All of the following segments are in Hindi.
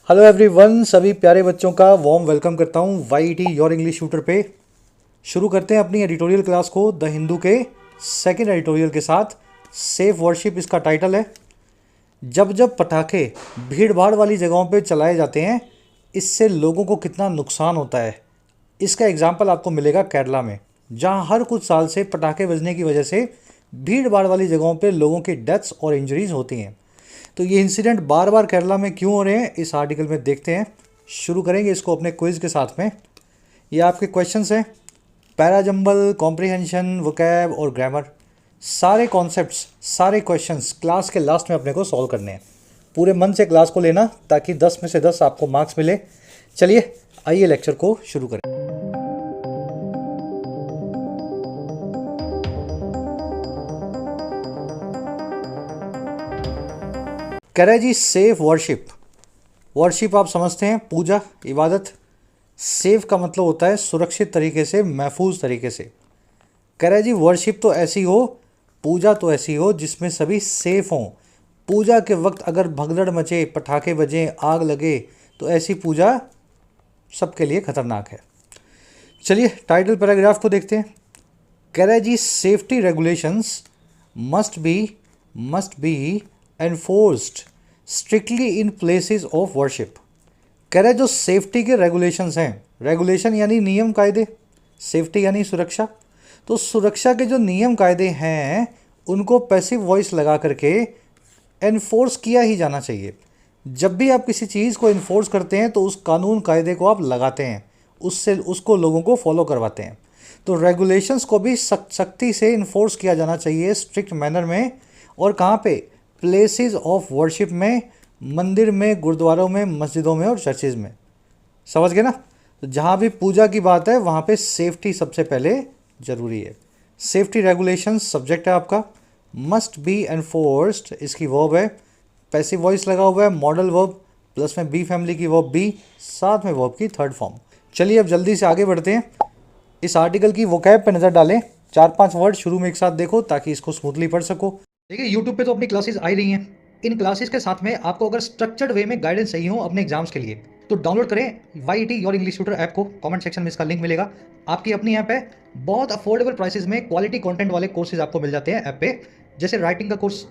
हेलो एवरीवन, सभी प्यारे बच्चों का वार्म वेलकम करता हूँ वाईटी योर इंग्लिश शूटर पे। शुरू करते हैं अपनी एडिटोरियल क्लास को द हिंदू के सेकंड एडिटोरियल के साथ। सेफ वर्शिप इसका टाइटल है। जब जब पटाखे भीड़ भाड़ वाली जगहों पे चलाए जाते हैं, इससे लोगों को कितना नुकसान होता है, इसका एग्जाम्पल आपको मिलेगा केरला में, जहाँ हर कुछ साल से पटाखे बजने की वजह से भीड़ भाड़ वाली जगहों पे लोगों की डेथ्स और इंजरीज होती हैं। तो ये इंसिडेंट बार बार केरला में क्यों हो रहे हैं, इस आर्टिकल में देखते हैं। शुरू करेंगे इसको अपने क्विज के साथ में। ये आपके क्वेश्चंस हैं, पैराजंबल, कॉम्प्रिहेंशन, वोकैब और ग्रामर। सारे कॉन्सेप्ट्स, सारे क्वेश्चंस क्लास के लास्ट में अपने को सॉल्व करने हैं। पूरे मन से क्लास को लेना ताकि 10 में से 10 आपको मार्क्स मिले। चलिए आइए लेक्चर को शुरू करें। कह रहे जी सेफ वर्शिप। वर्शिप आप समझते हैं, पूजा, इबादत। सेफ का मतलब होता है सुरक्षित तरीके से, महफूज तरीके से। कह रहे जी वर्शिप तो ऐसी हो, पूजा तो ऐसी हो जिसमें सभी सेफ हों। पूजा के वक्त अगर भगदड़ मचे, पटाखे बजें, आग लगे, तो ऐसी पूजा सबके लिए खतरनाक है। चलिए टाइटल पैराग्राफ को देखते हैं। कह रहे जी safety regulations must be enforced strictly in places of worship. कह रहे जो सेफ्टी के रेगुलेशंस हैं, रेगुलेशन यानी नियम कायदे, सेफ्टी यानी सुरक्षा, तो सुरक्षा के जो नियम कायदे हैं उनको पैसिव वॉइस लगा करके एनफोर्स किया ही जाना चाहिए। जब भी आप किसी चीज़ को इन्फोर्स करते हैं तो उस कानून कायदे को आप लगाते हैं, उससे उसको लोगों को फॉलो करवाते हैं। तो रेगुलेशंस को भी सख्ती से इन्फोर्स किया जाना चाहिए, स्ट्रिक्ट मैनर में। और कहाँ पे? प्लेसेस ऑफ वर्शिप में, मंदिर में, गुरुद्वारों में, मस्जिदों में और चर्चेज़ में। समझ गए ना? तो जहाँ भी पूजा की बात है वहाँ पे सेफ्टी सबसे पहले ज़रूरी है। सेफ्टी रेगुलेशंस सब्जेक्ट है आपका, मस्ट बी एनफोर्स्ड इसकी वर्ब है, पैसिव वॉइस लगा हुआ है, मॉडल वर्ब, प्लस में बी फैमिली की वर्ब बी, साथ में वर्ब की थर्ड फॉर्म। चलिए अब जल्दी से आगे बढ़ते हैं। इस आर्टिकल की वोकैब पे नज़र डालें। 4-5 वर्ड शुरू में एक साथ देखो ताकि इसको स्मूथली पढ़ सको। देखिए यूट्यूब पे तो अपनी क्लासेस आ रही हैं। इन क्लासेस के साथ में आपको अगर स्ट्रक्चर्ड वे में गाइडेंस चाहिए हो अपने एग्जाम्स के लिए, तो डाउनलोड करें YT your English tutor app को। कमेंट सेक्शन में इसका लिंक मिलेगा। आपकी अपनी ऐप है, बहुत अफोर्डेबल प्राइसेस में क्वालिटी कंटेंट वाले कोर्सेज आपको मिल जाते हैं ऐप पे। जैसे राइटिंग का कोर्स,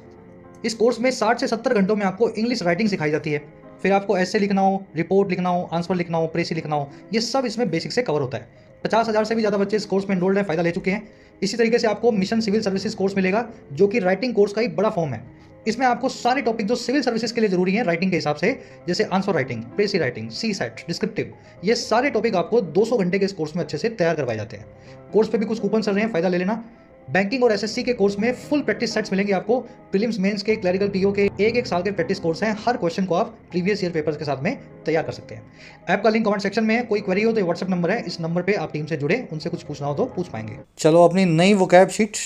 इस कोर्स में 60 से 70 घंटों में आपको इंग्लिश राइटिंग सिखाई जाती है। फिर आपको ऐसे लिखना हो, रिपोर्ट लिखना हो, आंसर लिखना हो, प्रेसी लिखना हो, ये सब इसमें बेसिक से कवर होता है। 50,000 से भी ज़्यादा बच्चे इस कोर्स में एनरोल्ड हैं, फ़ायदा ले चुके हैं। इसी तरीके से आपको मिशन सिविल सर्विसेज कोर्स मिलेगा, जो कि राइटिंग कोर्स का एक बड़ा फॉर्म है। इसमें आपको सारे टॉपिक जो सिविल सर्विसेज के लिए जरूरी हैं राइटिंग के हिसाब से, जैसे आंसर राइटिंग, प्रेसी राइटिंग, सी सेट, डिस्क्रिप्टिव, ये सारे टॉपिक आपको 200 घंटे के इस कोर्स में अच्छे से तैयार करवाए जाते हैं। कोर्स पे भी कुछ कूपन चल रहे हैं, फ़ायदा ले लेना। बैंकिंग और एसएससी के कोर्स में फुल प्रैक्टिस सेट्स मिलेंगे आपको। प्रीलिम्स, मेंस के, क्लरिकल पीओ के एक साल के प्रैक्टिस कोर्स हैं। हर क्वेश्चन को आप प्रीवियस ईयर पेपर्स के साथ में तैयार कर सकते हैं। ऐप का लिंक कमेंट सेक्शन में है। कोई क्वेरी हो तो व्हाट्सएप नंबर है, इस नंबर पे आप टीम से जुड़े, उनसे कुछ पूछना हो तो पूछ पाएंगे। चलो अपनी नई वोकैब शीट,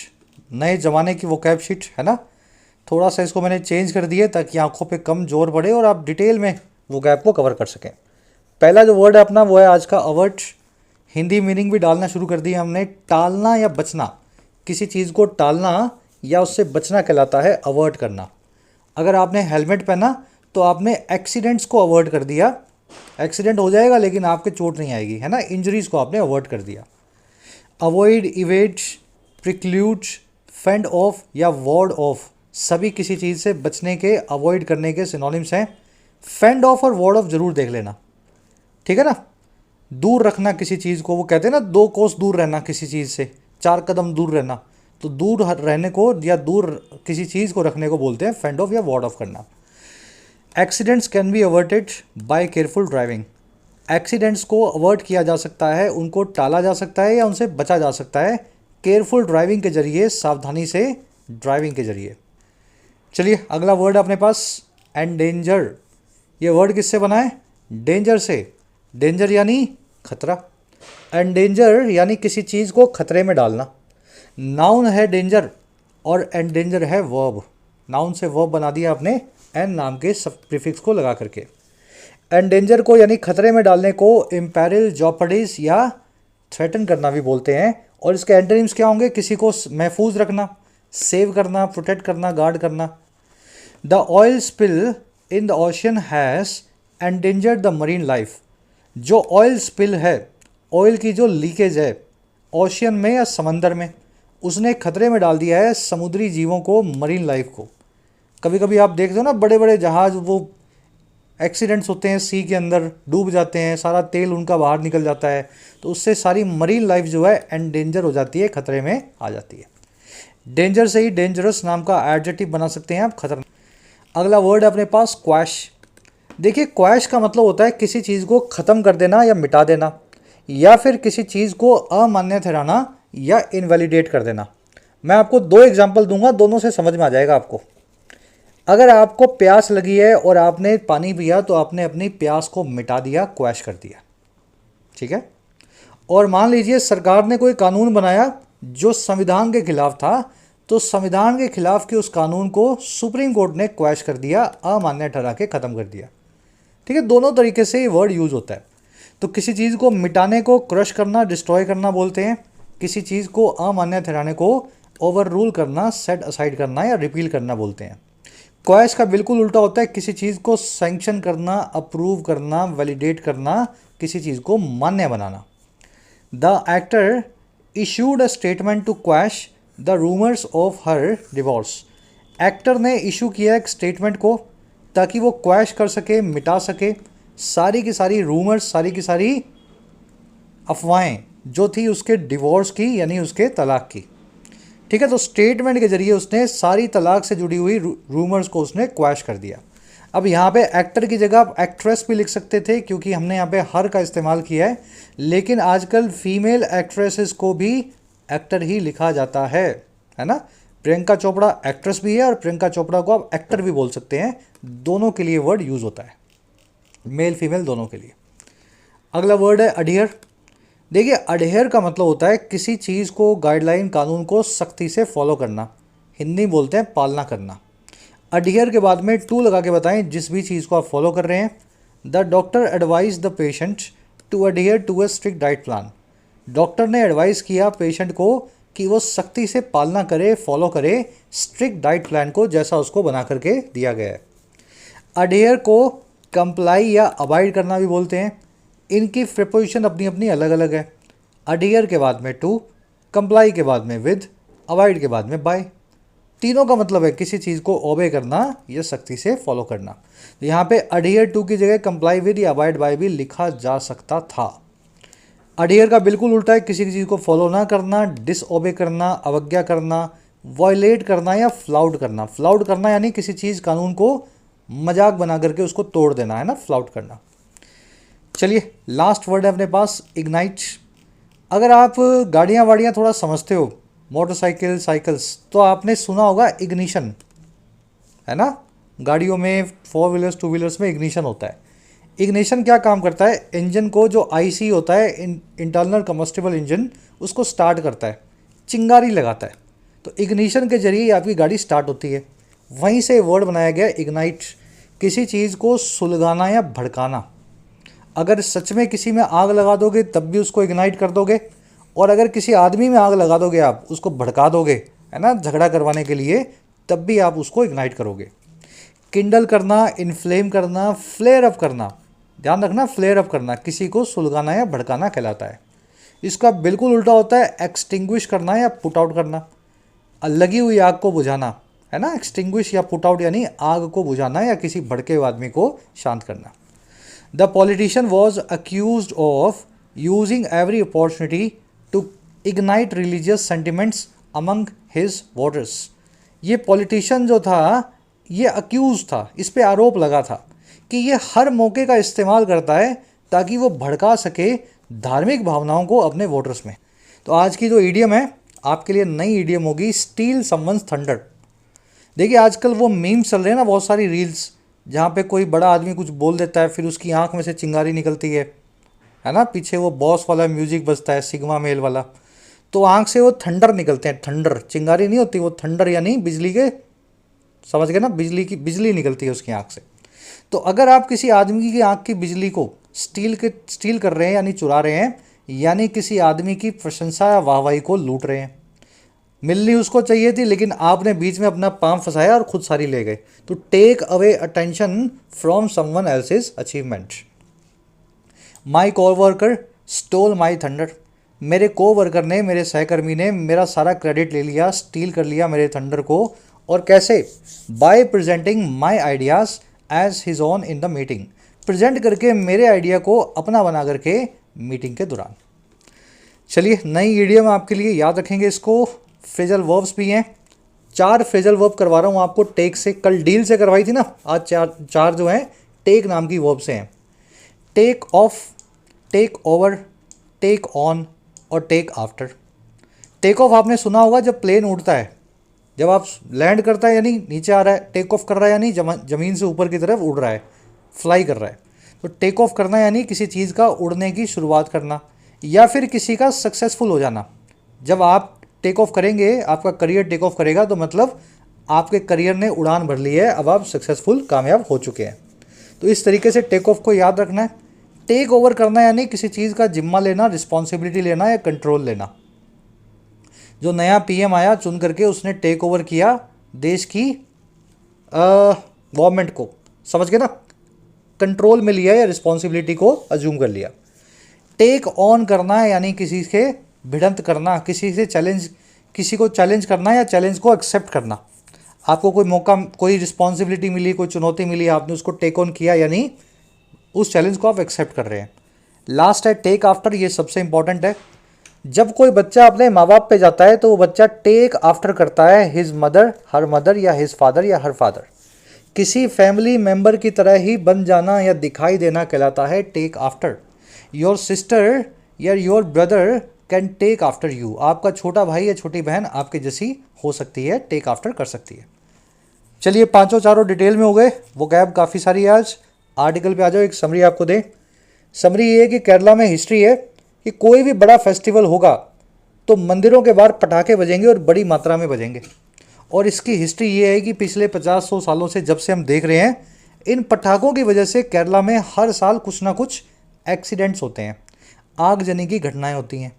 नए ज़माने की वोकैब शीट है ना, थोड़ा सा इसको मैंने चेंज कर दिया ताकि आंखों पे कम जोर पड़े और आप डिटेल में वोकैब को कवर कर सकें। पहला जो वर्ड है अपना वो है आज का अवर्ट। हिंदी मीनिंग भी डालना शुरू कर दी हमने। टालना या बचना, किसी चीज़ को टालना या उससे बचना कहलाता है अवॉइड करना। अगर आपने हेलमेट पहना तो आपने एक्सीडेंट्स को अवॉइड कर दिया। एक्सीडेंट हो जाएगा लेकिन आपके चोट नहीं आएगी, है ना, इंजरीज को आपने अवॉइड कर दिया। Avoid, evade, preclude, fend off या वार्ड ऑफ, सभी किसी चीज़ से बचने के, अवॉइड करने के सिनोनिम्स हैं। फेंड ऑफ और वार्ड ऑफ जरूर देख लेना, ठीक है ना। दूर रखना किसी चीज़ को, वो कहते हैं ना 2 कोस दूर रहना किसी चीज़ से, 4 कदम दूर रहना। तो दूर रहने को या दूर किसी चीज़ को रखने को बोलते हैं फेंड ऑफ या वार्ड ऑफ करना। Accidents can be averted by careful driving. Accidents को अवर्ट किया जा सकता है, उनको टाला जा सकता है या उनसे बचा जा सकता है केयरफुल ड्राइविंग के जरिए, सावधानी से ड्राइविंग के जरिए। चलिए अगला वर्ड अपने पास एंडेंजर। ये वर्ड किससे बना है? डेंजर से। डेंजर यानी खतरा, एंडेंजर यानी किसी चीज़ को खतरे में डालना। नाउन है डेंजर और एंडेंजर है वर्ब। नाउन से वर्ब बना दिया आपने एन नाम के सब प्रीफिक्स को लगा करके। एंडेंजर को यानी खतरे में डालने को इम्पेरिल, जॉपर्डिस या थ्रेटन करना भी बोलते हैं। और इसके एंटोनिम्स क्या होंगे? किसी को महफूज रखना, सेव करना, प्रोटेक्ट करना, गार्ड करना। The oil spill in the ocean has endanger the marine life. जो ऑयल स्पिल है, ऑयल की जो लीकेज है ओशियन में या समंदर में, उसने खतरे में डाल दिया है समुद्री जीवों को, मरीन लाइफ को। कभी कभी आप देखते हो ना, बड़े बड़े जहाज़ वो एक्सीडेंट्स होते हैं, सी के अंदर डूब जाते हैं, सारा तेल उनका बाहर निकल जाता है, तो उससे सारी मरीन लाइफ जो है एंडेंजर हो जाती है, खतरे में आ जाती है। डेंजर से ही डेंजरस नाम का एडजेक्टिव बना सकते हैं आप, खतरनाक। अगला वर्ड है अपने पास क्वैश। देखिए क्वैश का मतलब होता है किसी चीज़ को ख़त्म कर देना या मिटा देना, या फिर किसी चीज़ को अमान्य ठहराना या इनवैलिडेट कर देना। मैं आपको दो एग्जाम्पल दूंगा, दोनों से समझ में आ जाएगा आपको। अगर आपको प्यास लगी है और आपने पानी पिया तो आपने अपनी प्यास को मिटा दिया, क्वैश कर दिया, ठीक है। और मान लीजिए सरकार ने कोई कानून बनाया जो संविधान के खिलाफ था, तो संविधान के खिलाफ के उस कानून को सुप्रीम कोर्ट ने क्वैश कर दिया, अमान्य ठहरा के ख़त्म कर दिया, ठीक है। दोनों तरीके से ये वर्ड यूज़ होता है। तो किसी चीज़ को मिटाने को क्रश करना, डिस्ट्रॉय करना बोलते हैं। किसी चीज़ को अमान्य ठहराने को ओवर रूल करना, सेट असाइड करना या रिपील करना बोलते हैं। क्वैश का बिल्कुल उल्टा होता है किसी चीज़ को सैंक्शन करना, अप्रूव करना, वैलिडेट करना, किसी चीज़ को मान्य बनाना। The actor issued a statement to quash the rumours of her divorce. Actor ने इशू किया एक स्टेटमेंट को ताकि वो क्वैश कर सके, मिटा सके सारी की सारी रूमर्स, सारी की सारी अफवाहें जो थी उसके डिवोर्स की, यानी उसके तलाक की, ठीक है। तो स्टेटमेंट के जरिए उसने सारी तलाक से जुड़ी हुई रूमर्स को उसने क्वैश कर दिया। अब यहाँ पे एक्टर की जगह आप एक्ट्रेस भी लिख सकते थे, क्योंकि हमने यहाँ पे हर का इस्तेमाल किया है, लेकिन आजकल फीमेल एक्ट्रेसेस को भी एक्टर ही लिखा जाता है ना। प्रियंका चोपड़ा एक्ट्रेस भी है और प्रियंका चोपड़ा को आप एक्टर भी बोल सकते हैं। दोनों के लिए वर्ड यूज़ होता है, मेल फीमेल दोनों के लिए। अगला वर्ड है अडियर। देखिए अडहेयर का मतलब होता है किसी चीज़ को, गाइडलाइन, कानून को सख्ती से फॉलो करना, हिंदी बोलते हैं पालना करना। अडहेयर के बाद में टू लगा के बताएं जिस भी चीज़ को आप फॉलो कर रहे हैं। The doctor advise the patient to adhere to a strict diet plan. Doctor ने एडवाइस किया पेशेंट को कि वो सख्ती से पालना करे, फॉलो करे स्ट्रिक्ट डाइट प्लान को, जैसा उसको बना करके दिया गया है। अडहेयर को कंप्लाई या अवॉइड करना भी बोलते हैं। इनकी प्रिपोजिशन अपनी अपनी अलग अलग है। अडहियर के बाद में टू, कंप्लाई के बाद में विद, अवॉइड के बाद में बाय। तीनों का मतलब है किसी चीज़ को ओबे करना या सख्ती से फॉलो करना। तो यहाँ पे अडहियर टू की जगह कंप्लाई विद या अवॉइड बाय भी लिखा जा सकता था। अडहियर का बिल्कुल उल्टा है किसी चीज़ को फॉलो ना करना, डिसओबे करना, अवज्ञा करना, वॉयलेट करना या फ्लाउट करना। फ्लाउट करना यानी किसी चीज़, कानून को मजाक बना करके उसको तोड़ देना, है ना, फ्लाउट करना। चलिए लास्ट वर्ड है अपने पास इग्नाइट। अगर आप गाड़ियाँ वाड़ियाँ थोड़ा समझते हो, मोटरसाइकिल, साइकिल्स, तो आपने सुना होगा इग्निशन, है ना। गाड़ियों में, 4 व्हीलर्स, 2 व्हीलर्स में इग्निशन होता है। इग्निशन क्या काम करता है? इंजन को, जो आईसी होता है, इंटरनल कंबस्टिबल इंजन, उसको स्टार्ट करता है, चिंगारी लगाता है। तो इग्निशन के जरिए आपकी गाड़ी स्टार्ट होती है। वहीं से वर्ड बनाया गया इग्नाइट, किसी चीज़ को सुलगाना या भड़काना। अगर सच में किसी में आग लगा दोगे तब भी उसको इग्नाइट कर दोगे, और अगर किसी आदमी में आग लगा दोगे, आप उसको भड़का दोगे, है ना, झगड़ा करवाने के लिए, तब भी आप उसको इग्नाइट करोगे। किंडल करना, इन्फ्लेम करना, फ्लेयर अप करना, ध्यान रखना, फ्लेयर अप करना किसी को सुलगाना या भड़काना कहलाता है। इसका बिल्कुल उल्टा होता है एक्सटिंग्विश करना या पुट आउट करना, लगी हुई आग को बुझाना, है ना। एक्सटिंग्विश या पुट आउट यानी आग को बुझाना या किसी भड़के हुए आदमी को शांत करना। The politician was accused of using every opportunity to ignite religious sentiments among his voters. ये पॉलिटिशियन जो था, ये अक्यूज था, इस पे आरोप लगा था कि ये हर मौके का इस्तेमाल करता है ताकि वो भड़का सके धार्मिक भावनाओं को अपने वोटर्स में। तो आज की जो ईडियम है आपके लिए नई ईडियम होगी, स्टील समवन्स थंडर। देखिए आजकल वो मीम्स चल रहे हैं ना, बहुत सारी रील्स, जहाँ पे कोई बड़ा आदमी कुछ बोल देता है, फिर उसकी आंख में से चिंगारी निकलती है ना, पीछे वो बॉस वाला म्यूजिक बजता है, सिग्मा मेल वाला, तो आंख से वो थंडर निकलते हैं। थंडर, चिंगारी नहीं होती, वो थंडर यानी बिजली के, समझ गए ना, बिजली निकलती है उसकी आंख से। तो अगर आप किसी आदमी की आंख की बिजली को स्टील कर रहे हैं यानी चुरा रहे हैं, यानी किसी आदमी की प्रशंसा या वाहवाही को लूट रहे हैं। मिलनी उसको चाहिए थी, लेकिन आपने बीच में अपना पाँव फंसाया और खुद सारी ले गए। तो take away attention from someone else's achievement. My coworker stole my thunder. मेरे कोवर्कर ने, मेरे सहकर्मी ने मेरा सारा क्रेडिट ले लिया, स्टील कर लिया मेरे थंडर को। और कैसे? By presenting my ideas as his own in the meeting. Present करके मेरे आइडिया को अपना बना करके मीटिंग के दौरान। चलिए नई इडियम आपके लिए याद रखेंगे इसको। फ्रेजल वर्ब्स भी हैं, 4 फ्रेजल वर्ब करवा रहा हूँ आपको टेक से। कल डील से करवाई थी ना, आज चार जो हैं टेक नाम की वर्ब से हैं। Take off, take over, take on और टेक आफ्टर। टेक ऑफ आपने सुना होगा जब प्लेन उड़ता है, जब आप लैंड करता है यानी नीचे आ रहा है, टेक ऑफ कर रहा है यानी ज़मीन से ऊपर की तरफ उड़ रहा है, फ्लाई कर रहा है। तो टेक ऑफ करना यानी किसी चीज़ का उड़ने की शुरुआत करना या फिर किसी का सक्सेसफुल हो जाना। जब आप टेक ऑफ करेंगे, आपका करियर टेक ऑफ करेगा, तो मतलब आपके करियर ने उड़ान भर ली है, अब आप सक्सेसफुल कामयाब हो चुके हैं। तो इस तरीके से टेक ऑफ को याद रखना है। टेक ओवर करना यानी किसी चीज़ का जिम्मा लेना, रिस्पॉन्सिबिलिटी लेना या कंट्रोल लेना। जो नया पीएम आया चुन करके, उसने टेक ओवर किया देश की गवर्नमेंट को, समझ गए ना, कंट्रोल में लिया या रिस्पॉन्सिबिलिटी को अज्यूम कर लिया। टेक ऑन करना है यानी किसी से भिड़ंत करना, किसी से चैलेंज, किसी को चैलेंज करना या चैलेंज को एक्सेप्ट करना। आपको कोई मौका, कोई रिस्पॉन्सिबिलिटी मिली, कोई चुनौती मिली, आपने उसको टेक ऑन किया यानी उस चैलेंज को आप एक्सेप्ट कर रहे हैं। लास्ट है टेक आफ्टर, ये सबसे इंपॉर्टेंट है। जब कोई बच्चा अपने माँ बाप पे जाता है तो वो बच्चा टेक आफ्टर करता है हिज मदर, हर मदर या हिज फादर या हर फादर। किसी फैमिली मेंबर की तरह ही बन जाना या दिखाई देना कहलाता है टेक आफ्टर। योर सिस्टर या your brother can take after you. आपका छोटा भाई या छोटी बहन आपके जैसी हो सकती है, टेक आफ्टर कर सकती है। चलिए पांचों चारों डिटेल में हो गए, वो गैप काफ़ी सारी है। आज आर्टिकल पे आ जाओ, एक समरी आपको दें। समरी ये है कि केरला में हिस्ट्री है कि कोई भी बड़ा फेस्टिवल होगा तो मंदिरों के बाहर पटाखे बजेंगे और बड़ी मात्रा में बजेंगे। और इसकी हिस्ट्री ये है कि पिछले 50-100 सालों से जब से हम देख रहे हैं, इन पटाखों की वजह से केरला में हर साल कुछ ना कुछ एक्सीडेंट्स होते हैं, आगजनी की घटनाएं होती हैं।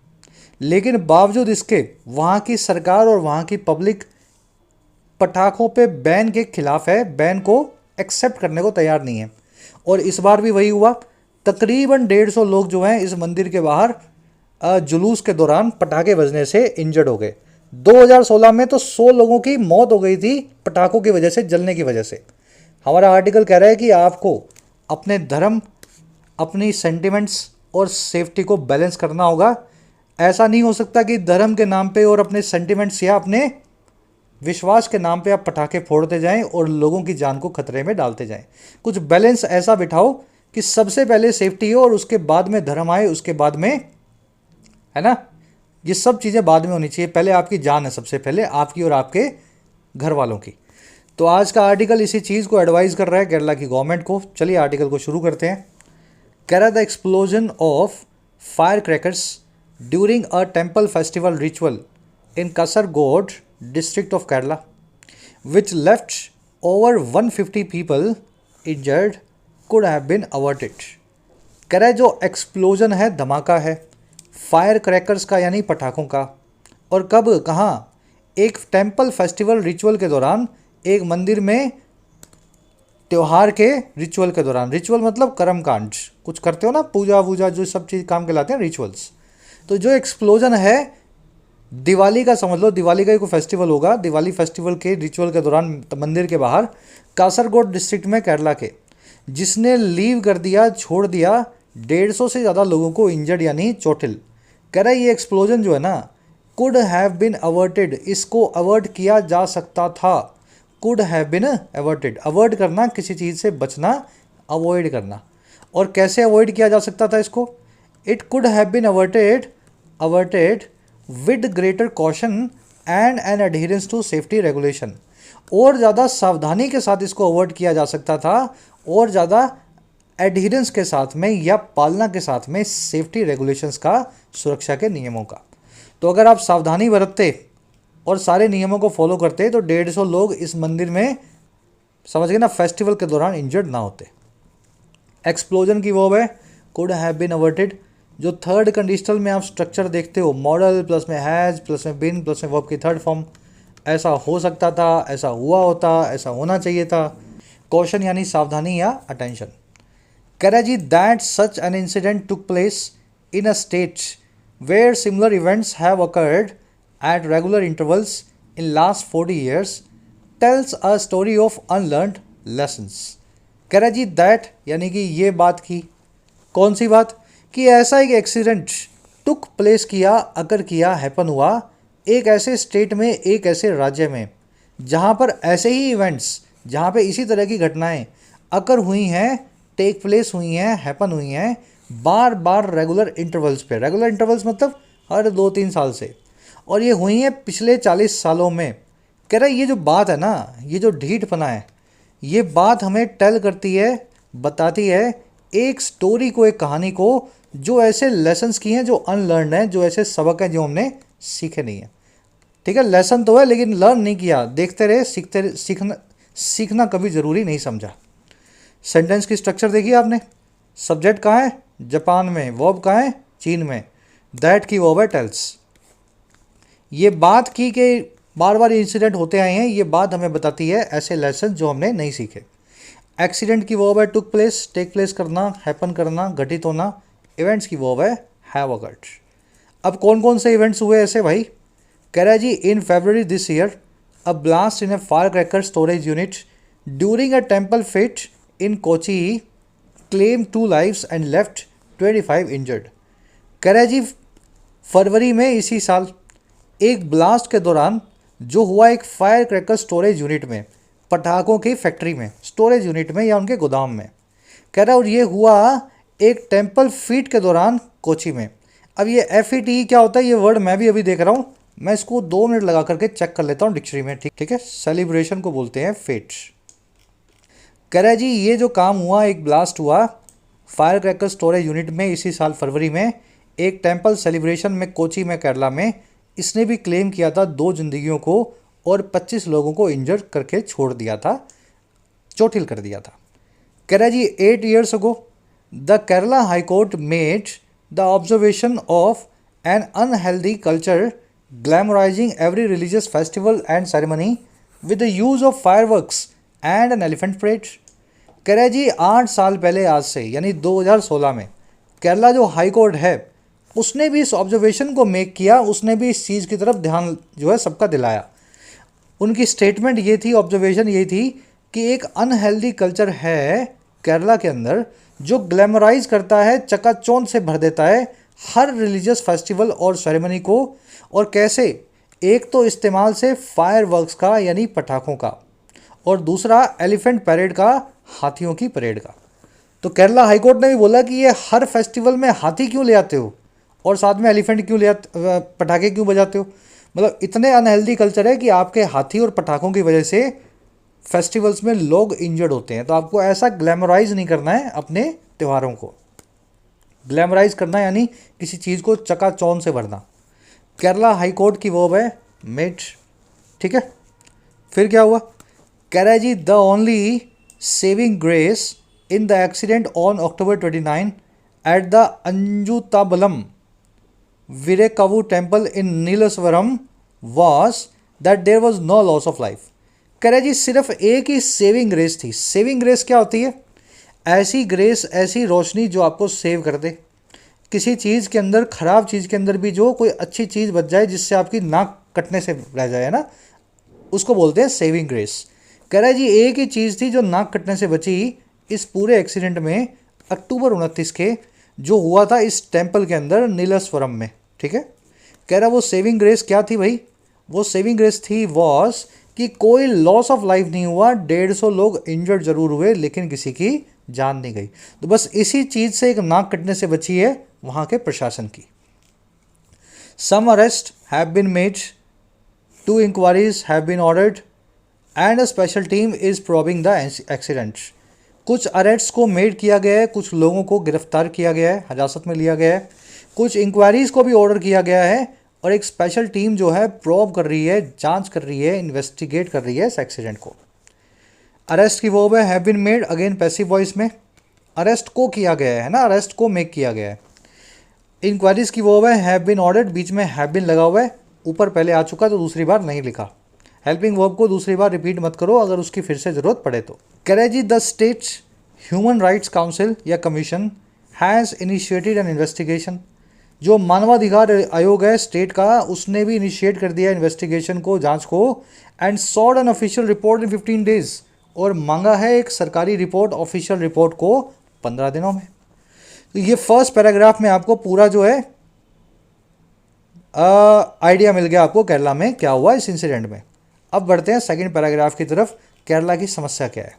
लेकिन बावजूद इसके वहाँ की सरकार और वहाँ की पब्लिक पटाखों पे बैन के खिलाफ है, बैन को एक्सेप्ट करने को तैयार नहीं है। और इस बार भी वही हुआ। तकरीबन 150 लोग जो हैं इस मंदिर के बाहर जुलूस के दौरान पटाखे बजने से इंजर्ड हो गए। 2016 में तो 100 लोगों की मौत हो गई थी पटाखों की वजह से, जलने की वजह से। हमारा आर्टिकल कह रहा है कि आपको अपने धर्म, अपनी सेंटिमेंट्स और सेफ्टी को बैलेंस करना होगा। ऐसा नहीं हो सकता कि धर्म के नाम पे और अपने सेंटिमेंट्स या अपने विश्वास के नाम पे आप पटाखे फोड़ते जाएं और लोगों की जान को खतरे में डालते जाएं। कुछ बैलेंस ऐसा बिठाओ कि सबसे पहले सेफ्टी हो और उसके बाद में धर्म आए, उसके बाद में, है ना, ये सब चीज़ें बाद में होनी चाहिए। पहले आपकी जान है, सबसे पहले आपकी और आपके घर वालों की। तो आज का आर्टिकल इसी चीज़ को एडवाइस कर रहा है केरला की गवर्नमेंट को। चलिए आर्टिकल को शुरू करते हैं। कह रहा the explosion of fire crackers during a temple festival ritual in Kasaragod district of Kerala, which left over 150 people injured, could have been averted। कह रहा है जो एक्सप्लोजन है, धमाका है फायर क्रैकर्स का यानी पटाखों का, और कब, कहाँ, एक टेम्पल फेस्टिवल रिचुअल के दौरान, एक मंदिर में त्यौहार के रिचुअल के दौरान। रिचुअल मतलब कर्मकांड, कुछ करते हो ना, पूजा वूजा, जो सब चीज़ काम कहलाते हैं रिचुअल्स। तो जो एक्सप्लोजन है दिवाली का, समझ लो दिवाली का ही कोई फेस्टिवल होगा, दिवाली फेस्टिवल के रिचुअल के दौरान मंदिर के बाहर कासरगोड डिस्ट्रिक्ट में केरला के, जिसने लीव कर दिया, छोड़ दिया 150 से ज़्यादा लोगों को इंजर्ड यानी चोटिल। कह रहा है ये एक्सप्लोजन जो है ना, कुड हैव बिन अवर्टेड, इसको अवर्ट किया जा सकता था। Could have been averted, avert करना, किसी चीज़ से बचना, अवॉइड करना। और कैसे अवॉइड किया जा सकता था इसको? It could have been averted with greater caution and an adherence to safety regulation. और ज़्यादा सावधानी के साथ इसको अवॉइड किया जा सकता था, और ज़्यादा एडहेरेंस के साथ में या पालना के साथ में सेफ्टी रेगुलेशंस का, सुरक्षा के नियमों का। तो अगर आप सावधानी बरतते और सारे नियमों को फॉलो करते तो 150 लोग इस मंदिर में, समझ गए ना, फेस्टिवल के दौरान इंजर्ड ना होते। एक्सप्लोजन की वो है कुड हैव बीन अवर्टेड, जो थर्ड कंडीशनल में आप स्ट्रक्चर देखते हो, मॉडल प्लस में हैज़ प्लस में बिन प्लस में वर्ब की थर्ड फॉर्म, ऐसा हो सकता था, ऐसा हुआ होता, ऐसा होना चाहिए था। कॉशन यानी सावधानी या अटेंशन। कह रहा है जी that such an incident took place in a state where similar events have occurred at regular intervals in last 40 years tells a story of unlearned lessons. कह रहा है जी दैट यानी कि ये बात की, कौन सी बात, कि ऐसा एक एक्सीडेंट टुक प्लेस किया, अकर किया, हैपन हुआ एक ऐसे स्टेट में, एक ऐसे राज्य में जहाँ पर ऐसे ही इवेंट्स, जहाँ पे इसी तरह की घटनाएं अकर हुई हैं, टेक प्लेस हुई हैं, हैपन हुई हैं बार बार रेगुलर इंटरवल्स पे। रेगुलर इंटरवल्स मतलब हर 2-3 साल से, और ये हुई हैं पिछले 40 सालों में। कह रहा है ये जो बात है ना, ये जो ढीठपना है, ये बात हमें टेल करती है, बताती है एक स्टोरी को, एक कहानी को, जो ऐसे लेसन्स की हैं जो अनलर्न हैं, जो ऐसे सबक हैं जो हमने सीखे नहीं हैं। ठीक है, लेसन तो है लेकिन लर्न नहीं किया, देखते रहे, सीखते रहे, सीखना कभी ज़रूरी नहीं समझा। सेंटेंस की स्ट्रक्चर देखिए आपने, सब्जेक्ट कहाँ है, जापान में, वर्ब कहाँ है, चीन में, दैट की वर्ब है टेल्स। ये बात की कि बार बार इंसिडेंट होते आए हैं, ये बात हमें बताती है ऐसे लेसन जो हमने नहीं सीखे। एक्सीडेंट की वर्ब है टुक प्लेस, टेक प्लेस करना, हैपन करना, घटित होना। इवेंट्स की वर्ब है हैव अकर्ड। अब कौन कौन से इवेंट्स हुए ऐसे भाई, कह रहा है जी in February this year a blast in a firecracker storage unit during a temple fete in Kochi claim 2 lives and left 25 injured. कह रहा है जी फरवरी में इसी साल एक ब्लास्ट के दौरान जो हुआ एक फायर क्रैकर स्टोरेज यूनिट में, पटाखों की फैक्ट्री में, स्टोरेज यूनिट में या उनके गोदाम में। कह रहा है और ये हुआ एक टेम्पल फीट के दौरान कोची में। अब ये FET क्या होता है, ये वर्ड मैं भी अभी देख रहा हूँ, मैं इसको 2 मिनट लगा करके चेक कर लेता हूँ डिक्शनरी में। ठीक है, सेलिब्रेशन को बोलते हैं फेट। कह रहा है जी ये जो काम हुआ, एक ब्लास्ट हुआ फायर क्रैकर स्टोरेज यूनिट में इसी साल फरवरी में, एक टेम्पल सेलिब्रेशन में कोची में, केरला में। इसने भी क्लेम किया था 2 जिंदगियों को और 25 लोगों को इंजर करके छोड़ दिया था, चोटिल कर दिया था। कह रहा है जी 8 years ago the Kerala high court made the observation of N unhealthy culture glamorizing every religious festival and ceremony with the use of fireworks and an elephant parade। कह रहा है जी 8 साल पहले आज से, यानी 2016 में, केरला जो हाई कोर्ट है उसने भी इस ऑब्जर्वेशन को मेक किया, उसने भी इस चीज़ की तरफ ध्यान जो है सबका दिलाया। उनकी स्टेटमेंट ये थी, ऑब्जर्वेशन ये थी कि एक अनहेल्दी कल्चर है केरला के अंदर जो ग्लैमराइज करता है, चकाचौंध से भर देता है हर रिलीजियस फेस्टिवल और सेरेमनी को। और कैसे, एक तो इस्तेमाल से फायरवर्क्स का यानी पटाखों का, और दूसरा एलिफेंट परेड का, हाथियों की परेड का। तो केरला हाईकोर्ट ने भी बोला कि ये हर फेस्टिवल में हाथी क्यों ले आते हो और साथ में एलिफेंट क्यों ले आते, पटाखे क्यों बजाते हो। मतलब इतने अनहेल्दी कल्चर है कि आपके हाथी और पटाखों की वजह से फेस्टिवल्स में लोग इंजर्ड होते हैं। तो आपको ऐसा ग्लैमराइज नहीं करना है अपने त्योहारों को। ग्लैमराइज करना यानी किसी चीज़ को चकाचौंध से भरना। केरला हाई कोर्ट की वर्ब है मेड। ठीक है, फिर क्या हुआ, कह रहा है जी the only saving grace in the accident on October 29 at the Anjuthambalam Veerarkavu temple in Nileshwaram was that there was no loss of life. कह रहा है जी सिर्फ एक ही सेविंग ग्रेस थी। सेविंग ग्रेस क्या होती है, ऐसी ग्रेस, ऐसी रोशनी जो आपको सेव कर दे। किसी चीज़ के अंदर, ख़राब चीज़ के अंदर भी जो कोई अच्छी चीज़ बच जाए जिससे आपकी नाक कटने से रह जाए ना, उसको बोलते हैं सेविंग ग्रेस। कह रहा है जी एक ही चीज़ थी जो नाक कटने से बची इस पूरे एक्सीडेंट में, अक्टूबर 29 के जो हुआ था इस टेम्पल के अंदर नीलेश्वरम में। ठीक है, कह रहा वो सेविंग ग्रेस क्या थी भाई, वो सेविंग ग्रेस थी वॉस कि कोई लॉस ऑफ लाइफ नहीं हुआ, 150 लोग इंजर्ड जरूर हुए लेकिन किसी की जान नहीं गई। तो बस इसी चीज़ से एक नाक कटने से बची है वहाँ के प्रशासन की। Some arrest have been made, 2 inquiries have been ordered and a special team is probing the accident. कुछ अरेस्ट को मेड किया गया है, कुछ लोगों को गिरफ्तार किया गया है, हिरासत में लिया गया है, कुछ इंक्वायरीज को भी ऑर्डर किया गया है, और एक स्पेशल टीम जो है प्रोब कर रही है, जांच कर रही है, इन्वेस्टिगेट कर रही है इस एक्सीडेंट को। अरेस्ट की वर्ब है have been made, again passive voice में। अरेस्ट को किया गया है ना, अरेस्ट को मेक किया गया है। इंक्वायरीज की वो है हैव बीन ऑर्डर्ड, बीच में हैव बीन लगा हुआ है, ऊपर पहले आ चुका तो दूसरी बार नहीं लिखा। हेल्पिंग वर्ब को दूसरी बार रिपीट मत करो अगर उसकी फिर से ज़रूरत पड़े तो। कह रहे जी the state human rights council या commission has initiated an investigation, जो मानवाधिकार आयोग है स्टेट का, उसने भी इनिशिएट कर दिया इन्वेस्टिगेशन को, जांच को, and short an official report in 15 days, और मांगा है एक सरकारी रिपोर्ट, ऑफिशियल रिपोर्ट को 15 दिनों में। तो ये फर्स्ट पैराग्राफ में आपको पूरा जो है आइडिया मिल गया आपको केरला में क्या हुआ इस इंसिडेंट में। अब बढ़ते हैं सेकंड पैराग्राफ की तरफ। केरला की समस्या क्या है?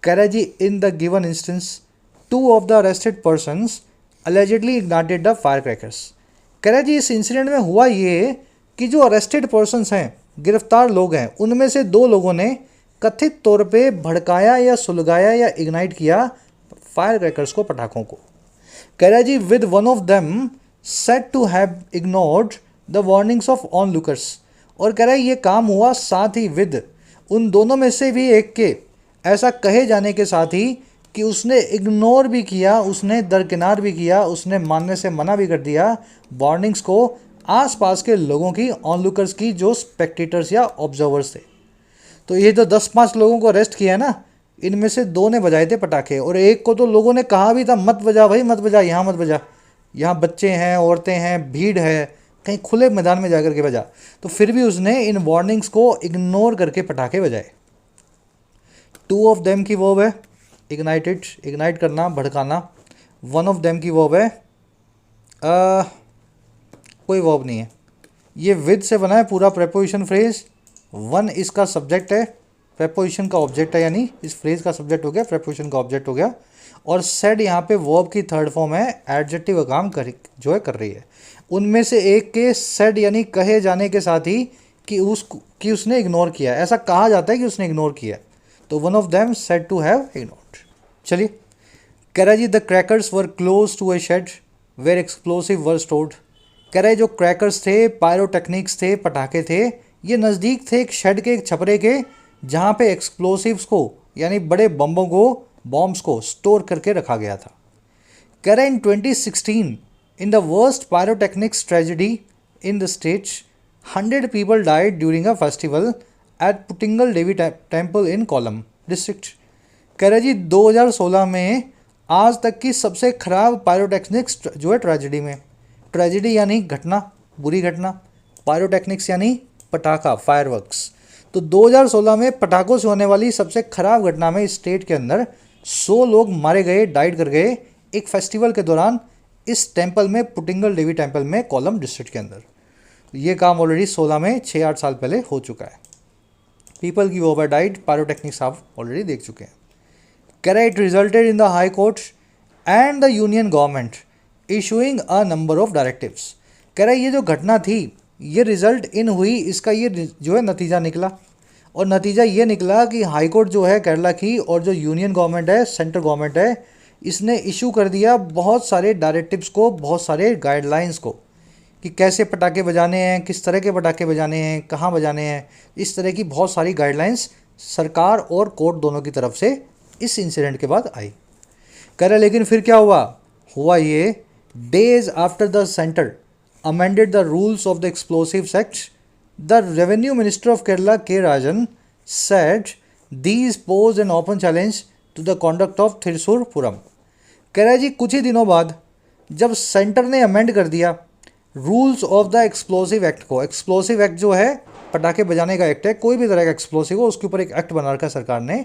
कह रहा है जी in the given instance 2 of the arrested persons allegedly ignited the firecrackers. कह रहा है जी इस इंसिडेंट में हुआ ये कि जो अरेस्टेड पर्सन्स हैं, गिरफ्तार लोग हैं, उनमें से 2 लोगों ने कथित तौर पे भड़काया या सुलगाया या इग्नाइट किया फायर क्रैकर्स को, पटाखों को। कह रहा है जी with one of them said to have ignored the warnings of onlookers, और कह रहा है ये काम हुआ साथ ही विद, उन दोनों में से भी एक के ऐसा कहे जाने के साथ ही कि उसने इग्नोर भी किया, उसने दरकिनार भी किया, उसने मानने से मना भी कर दिया वार्निंग्स को आसपास के लोगों की, ऑन लुकर्स की, जो स्पेक्टेटर्स या ऑब्जर्वर्स थे। तो ये जो 10-5 लोगों को अरेस्ट किया है ना, इनमें से 2 ने बजाए थे पटाखे, और एक को तो लोगों ने कहा भी था मत बजा भाई, मत बजा, यहाँ मत बजा, यहाँ बच्चे हैं, औरतें हैं, भीड़ है, कहीं खुले मैदान में जाकर के बजा। तो फिर भी उसने इन वार्निंग्स को इग्नोर करके पटाखे बजाए। 2 ऑफ देम की वर्ब है इग्नाइटेड, इग्नाइट करना, भड़काना। 1 ऑफ देम की वर्ब है कोई वर्ब नहीं है, ये विद से बना है पूरा प्रेपोजिशन फ्रेज। 1 इसका सब्जेक्ट है, प्रेपोजिशन का ऑब्जेक्ट है, यानी इस फ्रेज का सब्जेक्ट हो गया, प्रेपोजिशन का ऑब्जेक्ट हो गया, और सेड यहाँ पे वर्ब की थर्ड फॉर्म है, एडजेक्टिव का काम जो है कर रही है। उनमें से एक के सेड यानी कहे जाने के साथ ही कि उसने इग्नोर किया, ऐसा कहा जाता है कि उसने इग्नोर किया, तो 1 of them said to have ignored. चलिए, कह रहा है जी the crackers were close to a shed where explosive were stored. कह रहा है जो क्रैकर्स थे, पायरोटेक्निक्स थे, पटाखे थे, ये नज़दीक थे एक शेड के, एक छपरे के, जहाँ पे एक्सप्लोसिव्स को यानी बड़े बम्बों को, बॉम्ब्स को स्टोर करके रखा गया था। कह रहा है in 2016 in the worst pyrotechnics tragedy in the state's 100 people died during a festival at Puttingal Devi temple in Kollam district. कह रहे जी 2016 में आज तक की सबसे खराब पायरोटेक्निक्स जो है ट्रेजेडी में, ट्रेजेडी यानी घटना, बुरी घटना, पायरोटेक्निक्स यानी पटाखा, फायरवर्क्स। तो 2016 में पटाखों से होने वाली सबसे खराब घटना में स्टेट के अंदर 100 लोग मारे गए, डाइड कर गए एक फेस्टिवल के दौरान इस टेम्पल में, पुटिंगल देवी टेम्पल में, कोलम डिस्ट्रिक्ट के अंदर। ये काम ऑलरेडी 16 में 6-8 साल पहले हो चुका है। पीपल की ओवर डाइड, पायरोटेक्निक्स आप ऑलरेडी देख चुके हैं। कह रहा है it resulted in the high court and the union government issuing a number of directives. कह रहा है ये जो घटना थी ये रिजल्ट इन हुई, इसका ये जो है नतीजा निकला, और नतीजा ये निकला कि हाई कोर्ट जो है केरला की और जो यूनियन गवर्नमेंट है, सेंट्रल गवर्नमेंट है, इसने इशू कर दिया बहुत सारे डायरेक्टिव्स को, बहुत सारे गाइडलाइंस को, कि कैसे पटाखे बजाने हैं, किस तरह के पटाखे बजाने हैं, कहाँ बजाने हैं, इस तरह की बहुत सारी गाइडलाइंस सरकार और कोर्ट दोनों की तरफ से इस इंसिडेंट के बाद आई। कह रहे लेकिन फिर क्या हुआ ये, days after the centre amended the rules of the explosives act, the revenue minister of Kerala K Rajan said these pose an open challenge to the conduct of Thrissur Puram। कह रहा है जी कुछ ही दिनों बाद जब सेंटर ने अमेंड कर दिया rules of the explosive act को, एक्सप्लोसिव एक्ट जो है पटाखे बजाने का एक्ट है, कोई भी तरह का एक्सप्लोसिव हो उसके ऊपर एक एक्ट बना रखा है सरकार ने।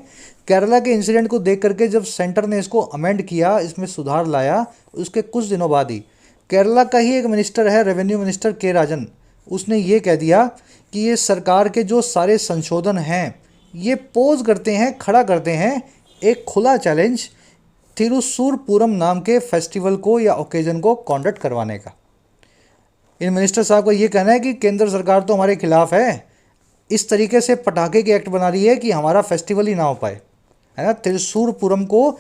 केरला के इंसिडेंट को देख करके जब सेंटर ने इसको अमेंड किया, इसमें सुधार लाया, उसके कुछ दिनों बाद ही केरला का ही एक मिनिस्टर है, रेवेन्यू मिनिस्टर के राजन, उसने ये कह दिया कि ये सरकार के जो सारे संशोधन हैं ये पोज करते हैं, खड़ा करते हैं एक खुला चैलेंज थिरुसूर पूरम नाम के फेस्टिवल को या ओकेजन को कंडक्ट करवाने का। इन मिनिस्टर साहब का ये कहना है कि केंद्र सरकार तो हमारे खिलाफ है, इस तरीके से पटाखे की एक्ट बना रही है कि हमारा फेस्टिवल ही ना हो पाए, है ना। थिरुसूर पूरम को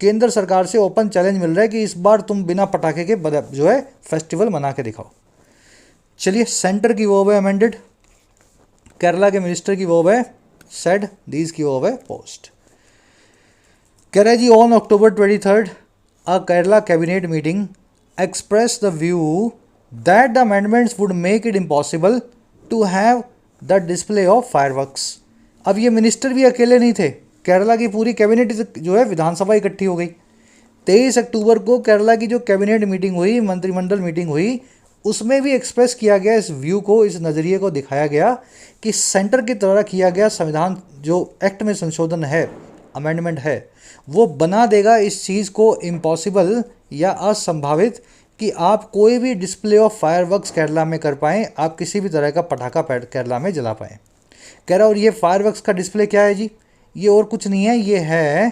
केंद्र सरकार से ओपन चैलेंज मिल रहा है कि इस बार तुम बिना पटाखे के जो है फेस्टिवल मना के दिखाओ। चलिए, सेंटर की वर्ब है अमेंडेड, केरला के मिनिस्टर की वर्ब है सेड, दीज की वर्ब है पोस्ट। कह रहा है जी on October 23 a Kerala cabinet meeting expressed the view that the amendments would make it impossible to have the display of fireworks. अब ये मिनिस्टर भी अकेले नहीं थे, केरला की पूरी कैबिनेट जो है विधानसभा इकट्ठी हो गई। 23 अक्टूबर को केरला की जो कैबिनेट मीटिंग हुई, मंत्रिमंडल मीटिंग हुई, उसमें भी एक्सप्रेस किया गया इस व्यू को, इस नज़रिए को दिखाया गया कि सेंटर की द्वारा किया गया संविधान जो एक्ट में संशोधन है, अमेंडमेंट है, वो बना देगा इस चीज़ को इम्पॉसिबल या असंभावित कि आप कोई भी डिस्प्ले ऑफ फायरवर्क्स केरला में कर पाएँ, आप किसी भी तरह का पटाखा केरला में जला पाएँ। कह रहा और ये फायरवर्क्स का डिस्प्ले क्या है जी? ये और कुछ नहीं है, ये है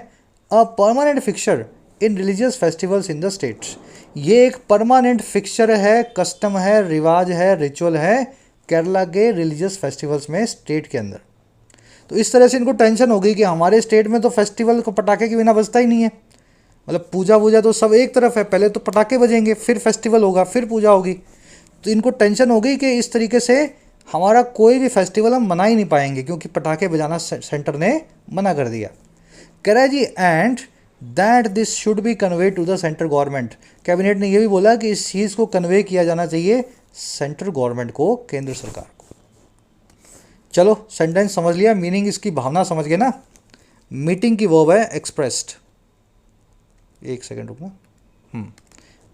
a permanent fixture in religious festivals in the states. ये एक परमानेंट फिक्सचर है, कस्टम है, रिवाज है, रिचुअल है केरला के रिलीजियस फेस्टिवल्स में स्टेट के अंदर। तो इस तरह से इनको टेंशन हो गई कि हमारे स्टेट में तो फेस्टिवल को पटाखे के बिना बजता ही नहीं है, मतलब पूजा वूजा तो सब एक तरफ है, पहले तो पटाखे बजेंगे, फिर फेस्टिवल होगा, फिर पूजा होगी। तो इनको टेंशन हो गई कि इस तरीके से हमारा कोई भी फेस्टिवल हम मना ही नहीं पाएंगे क्योंकि पटाखे बजाना सेंटर ने मना कर दिया। कह रहा है जी and that this should be convey to the central government. Cabinet ने यह भी बोला कि इस चीज़ को कन्वे किया जाना चाहिए सेंट्रल गवर्नमेंट को, केंद्र सरकार को। चलो सेंटेंस समझ लिया, मीनिंग इसकी भावना समझ गए ना। मीटिंग की वर्ब है एक्सप्रेस्ड, एक सेकेंड रुकना।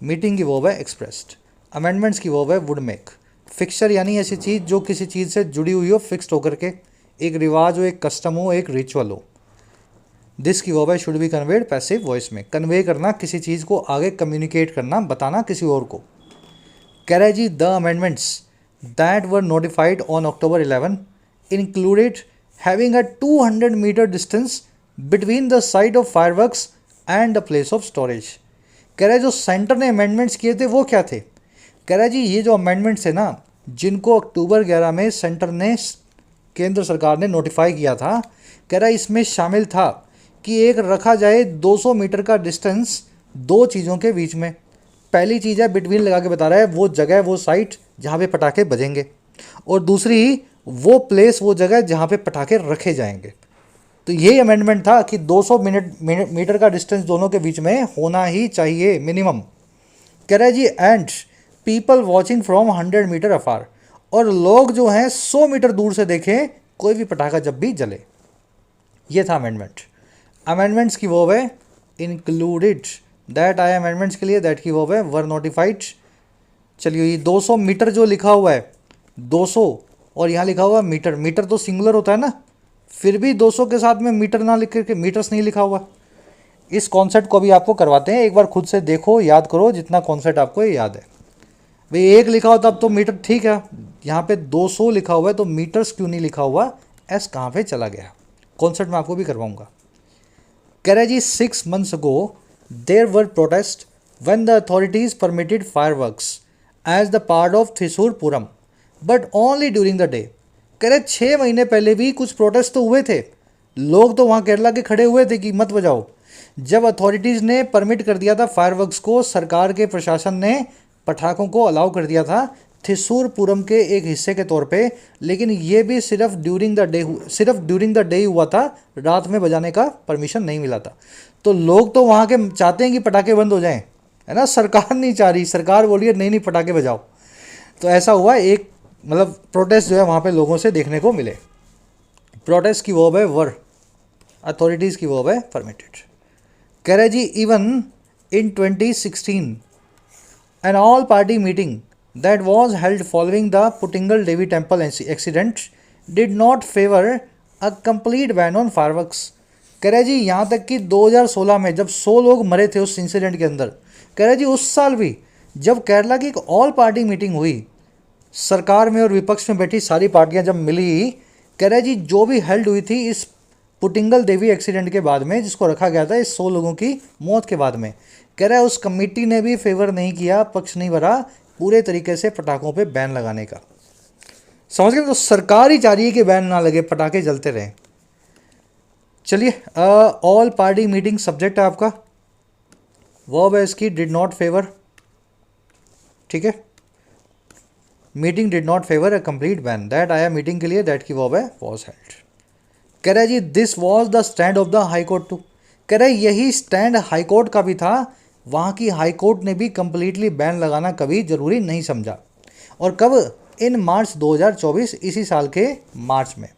मीटिंग की वर्ब है एक्सप्रेस्ड, अमेंडमेंट्स की वर्ब है वुड मेक। फिक्सचर यानी ऐसी चीज़ जो किसी चीज़ से जुड़ी हुई हो, फिक्स्ड होकर के, एक रिवाज हो, एक कस्टम हो, एक रिचुअल हो। दिस की वर्ब है should B conveyed passive voice में, कन्वे करना, किसी चीज़ को आगे कम्युनिकेट करना, बताना किसी और को। कह रहा है जी the amendments that were notified on October 11 included having a 200 metre distance between the site of fireworks and the place of storage. कह रहा है जो सेंटर ने अमेंडमेंट्स किए थे वो क्या थे? कह रहा है जी ये जो अमेंडमेंट्स है ना, जिनको अक्टूबर 11 में सेंटर ने, केंद्र सरकार ने नोटिफाई किया था, कह रहा है इसमें शामिल था कि एक रखा जाए 200 मीटर का डिस्टेंस दो चीज़ों के बीच में। पहली चीज़ है बिटवीन लगा के बता रहा है वो जगह, वो साइट जहाँ पे पटाखे बजेंगे, और दूसरी वो प्लेस, वो जगह जहाँ पे पटाखे रखे जाएंगे। तो यही अमेंडमेंट था कि 200 मीटर का डिस्टेंस दोनों के बीच में होना ही चाहिए मिनिमम। कह रहा है जी and people watching from 100 metres afar, और लोग जो हैं 100 मीटर दूर से देखें कोई भी पटाखा जब भी जले। ये था अमेंडमेंट। अमेंडमेंट्स की वर्ब है इंक्लूडेड, दैट आया अमेंडमेंट्स के लिए, दैट की वर्ब है वर नोटिफाइड। चलिए ये 200 मीटर जो लिखा हुआ है, 200 और यहाँ लिखा हुआ मीटर, मीटर तो सिंगुलर होता है ना, फिर भी 200 के साथ में मीटर ना लिख करके मीटर्स नहीं लिखा हुआ। इस कॉन्सेप्ट को भी आपको करवाते हैं, एक बार खुद से देखो, याद करो जितना कॉन्सेप्ट आपको याद है। भाई एक लिखा होता अब तो मीटर ठीक है, यहाँ पे 200 लिखा हुआ है तो मीटर्स क्यों नहीं लिखा हुआ, एस कहाँ पे चला गया? कॉन्सेप्ट मैं आपको भी करवाऊंगा। कह रहा है जी 6 months ago there were protests when the authorities permitted fireworks as the part of Thrissur Puram but only during the day। कह रहे 6 महीने पहले भी कुछ प्रोटेस्ट तो हुए थे, लोग तो वहाँ केरला के खड़े हुए थे कि मत बजाओ। जब अथॉरिटीज़ ने परमिट कर दिया था फायरवर्क्स को, सरकार के प्रशासन ने पटाखों को अलाउ कर दिया था थिसूर पुरम के एक हिस्से के तौर पे, लेकिन ये भी सिर्फ ड्यूरिंग द डे हुआ था, रात में बजाने का परमिशन नहीं मिला था। तो लोग तो वहाँ के चाहते हैं कि पटाखे बंद हो जाएं, है ना, सरकार नहीं चाह रही, सरकार बोलिए नहीं नहीं पटाखे बजाओ। तो ऐसा हुआ, एक मतलब प्रोटेस्ट जो है वहाँ पे लोगों से देखने को मिले। प्रोटेस्ट की वर्ब है वर, अथॉरिटीज़ की वर्ब है परमिटेड। कह रहे जी even in 2016 an all party meeting that was held following the Puttingal Devi temple accident did not favor a complete ban on fireworks। कह रहे जी यहाँ तक कि 2016 में जब 100 लोग मरे थे उस इंसिडेंट के अंदर, कह रहे जी उस साल भी जब केरला की एक ऑल पार्टी मीटिंग हुई, सरकार में और विपक्ष में बैठी सारी पार्टियां जब मिली, कह रहे जी जो भी हेल्ड हुई थी इस पुटिंगल देवी एक्सीडेंट के बाद में, जिसको रखा गया था इस 100 लोगों की मौत के बाद में, कह रहा है उस कमेटी ने भी फेवर नहीं किया, पक्ष नहीं भरा पूरे तरीके से पटाखों पे बैन लगाने का। समझ गए? तो सरकार ही चाह रही है कि बैन ना लगे, पटाखे जलते रहें। चलिए ऑल पार्टी मीटिंग सब्जेक्ट है आपका, वर्ब है इसकी डिड नॉट फेवर, ठीक है। Meeting did not favour a complete ban, that आया मीटिंग के लिए, दैट की वर्ब है वॉज हेल्ड। कह रहा है जी this was the stand of the high court too, कह रहा है यही स्टैंड हाई कोर्ट का भी था वहाँ की हाई कोर्ट ने भी कंप्लीटली बैन लगाना कभी ज़रूरी नहीं समझा। और कब? इन मार्च 2024, इसी साल के मार्च में।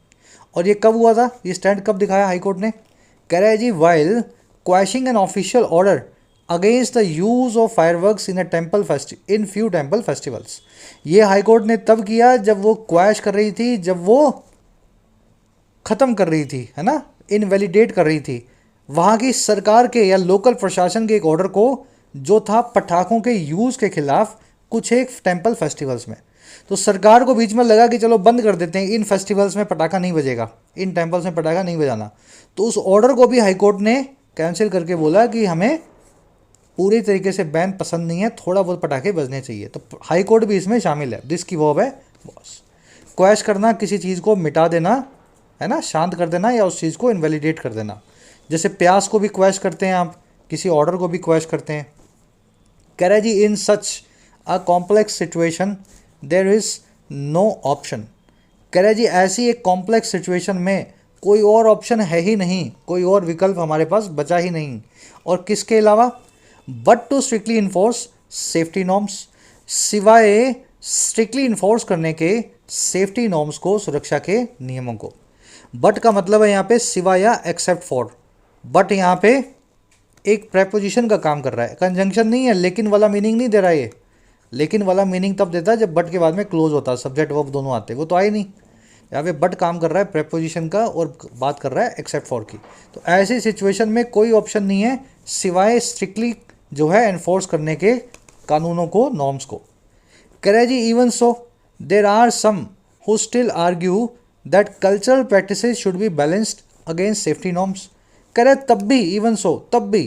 और ये कब हुआ था? ये स्टैंड कब दिखाया हाई कोर्ट ने? कह रहा है जी while quashing an official order against the use of fireworks in few temple festivals. ये हाई कोर्ट ने तब किया जब वो क्वैश कर रही थी, जब वो ख़त्म कर रही थी, है ना, इनवैलिडेट कर रही थी वहाँ की सरकार के या लोकल प्रशासन के एक ऑर्डर को, जो था पटाखों के यूज़ के खिलाफ कुछ एक टेम्पल फेस्टिवल्स में। तो सरकार को बीच में लगा कि चलो बंद कर देते हैं, इन फेस्टिवल्स में पटाखा नहीं बजेगा, इन टेम्पल्स में पटाखा नहीं बजाना। तो उस ऑर्डर को भी हाई कोर्ट ने कैंसिल करके बोला कि हमें पूरी तरीके से बैन पसंद नहीं है, थोड़ा बहुत पटाखे बजने चाहिए। तो हाई कोर्ट भी इसमें शामिल है। दिस की वर्ब है वॉस। क्वैश करना, किसी चीज़ को मिटा देना, है ना, शांत कर देना या उस चीज़ को इनवैलिडेट कर देना। जैसे प्यास को भी क्वैश करते हैं आप, किसी ऑर्डर को भी क्वैश करते हैं। कह रहा है जी in such a complex situation there is no option. कह रहा है जी ऐसी एक कॉम्प्लेक्स सिचुएशन में कोई और ऑप्शन है ही नहीं, कोई और विकल्प हमारे पास बचा ही नहीं। और किसके अलावा? But to strictly enforce safety norms, सिवाय स्ट्रिक्टली इन्फोर्स करने के सेफ्टी नॉर्म्स को, सुरक्षा के नियमों को। बट का मतलब है यहाँ पे सिवाय या एक्सेप्ट फॉर। बट यहाँ पे एक प्रेपोजिशन का काम कर रहा है, कंजंक्शन नहीं है, लेकिन वाला मीनिंग नहीं दे रहा है ये। लेकिन वाला मीनिंग तब देता है जब बट के बाद में क्लोज होता है, सब्जेक्ट वर्ब दोनों आते हैं, वो तो आए नहीं। यहाँ पे बट काम कर रहा है प्रेपोजिशन का और बात कर रहा है एक्सेप्ट फॉर की। तो ऐसी सिचुएशन में कोई ऑप्शन नहीं है सिवाय स्ट्रिक्टली जो है एनफोर्स करने के कानूनों को, नॉर्म्स को। कह रहा है जी even so there are some who still argue that cultural practices should be balanced against safety norms. कह रहे तब भी, इवन सो तब भी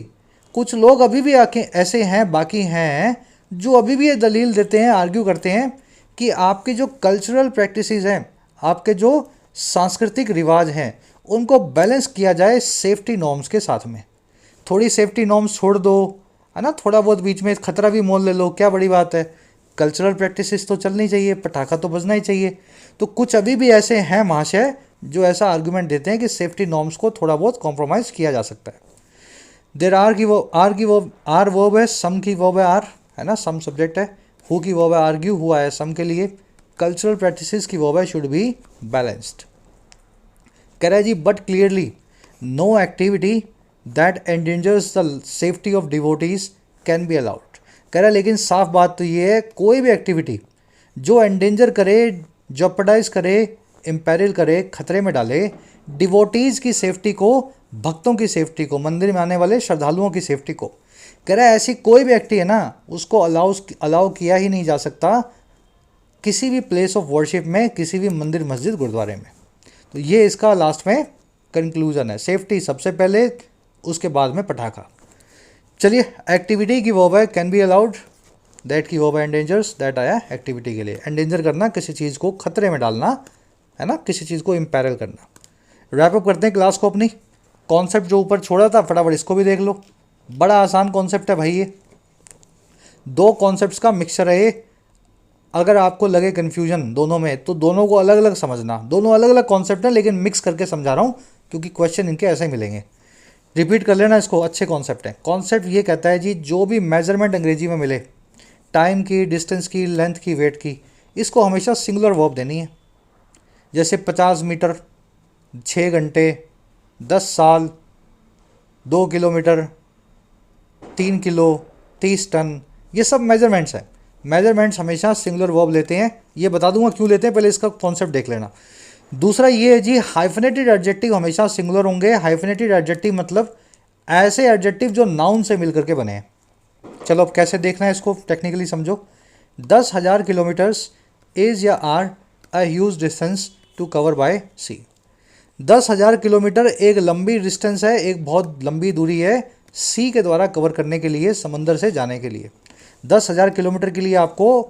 कुछ लोग अभी भी आके ऐसे हैं, बाकी हैं जो अभी भी ये दलील देते हैं, आर्ग्यू करते हैं कि आपके जो कल्चरल प्रैक्टिसेस हैं, आपके जो सांस्कृतिक रिवाज हैं, उनको बैलेंस किया जाए सेफ्टी नॉर्म्स के साथ में। थोड़ी सेफ्टी नॉर्म्स छोड़ दो, है ना, थोड़ा बहुत बीच में खतरा भी मोल ले लो, क्या बड़ी बात है। कल्चरल प्रैक्टिसेस तो चलनी चाहिए, पटाखा तो बजना ही चाहिए। तो कुछ अभी भी ऐसे हैं महाशय जो ऐसा आर्गुमेंट देते हैं कि सेफ्टी नॉर्म्स को थोड़ा बहुत कॉम्प्रोमाइज़ किया जा सकता है। देर आर की वो आर वर्ब है, सम की वर्ब है आर, है ना, सम सब्जेक्ट है। हु की वर्ब है आर्ग्यू, हुआ है सम के लिए। कल्चरल प्रैक्टिसेस की वर्ब है शुड बी बैलेंस्ड। कह रहा है जी but clearly no activity that endangers the safety of devotees can be allowed. कह रहा है लेकिन साफ बात तो ये है, कोई भी एक्टिविटी जो एंडेंजर करे, जॉपर्डाइज करे, इम्पेरिल करे, खतरे में डाले डिवोटीज़ की सेफ्टी को, भक्तों की सेफ्टी को, मंदिर में आने वाले श्रद्धालुओं की सेफ्टी को, कह रहा है ऐसी कोई भी एक्टिविटी है ना, उसको अलाउ किया ही नहीं जा सकता किसी भी प्लेस ऑफ वर्शिप में, किसी भी मंदिर, मस्जिद, गुरुद्वारे में। तो ये इसका लास्ट में कंक्लूजन है। सेफ्टी सबसे पहले, उसके बाद में पटाखा। चलिए, एक्टिविटी की वर्ब है कैन बी अलाउड, दैट की वर्ब है एंडेंजर्स, दैट आया एक्टिविटी के लिए। एंडेंजर करना, किसी चीज़ को खतरे में डालना, है ना, किसी चीज़ को इम्पैरल करना। रैप अप करते हैं क्लास को अपनी। कॉन्सेप्ट जो ऊपर छोड़ा था फटाफट इसको भी देख लो, बड़ा आसान कॉन्सेप्ट है भाई ये। दो कॉन्सेप्ट्स का मिक्सचर है ये। अगर आपको लगे कन्फ्यूजन दोनों में, तो दोनों को अलग अलग समझना। दोनों अलग अलग कॉन्सेप्ट हैं लेकिन मिक्स करके समझा रहा हूँ क्योंकि क्वेश्चन इनके ऐसे ही मिलेंगे। रिपीट कर लेना इसको, अच्छे कॉन्सेप्ट हैं। कॉन्सेप्ट ये कहता है जी जो भी मेजरमेंट अंग्रेजी में मिले, टाइम की, डिस्टेंस की, लेंथ की, वेट की, इसको हमेशा सिंगुलर वर्ब देनी है। जैसे 50 मीटर, 6 घंटे, 10 साल, 2 किलोमीटर, 3 किलो, 30 टन, ये सब मेजरमेंट्स हैं। मेजरमेंट्स हमेशा सिंगुलर वर्ब लेते हैं। ये बता दूंगा क्यों लेते हैं, पहले इसका कॉन्सेप्ट देख लेना। दूसरा ये है जी हाइफनेटेड एडजेक्टिव हमेशा सिंगुलर होंगे। हाइफनेटेड एडजेक्टिव मतलब ऐसे एडजेक्टिव जो नाउन से मिलकर के बने हैं। चलो अब कैसे देखना है इसको, टेक्निकली समझो। 10,000 किलोमीटर्स इज़ या are a huge distance to cover by sea. 10,000 kilometre एक लंबी डिस्टेंस है, एक बहुत लंबी दूरी है सी के द्वारा कवर करने के लिए, समंदर से जाने के लिए। 10,000 किलोमीटर के लिए आपको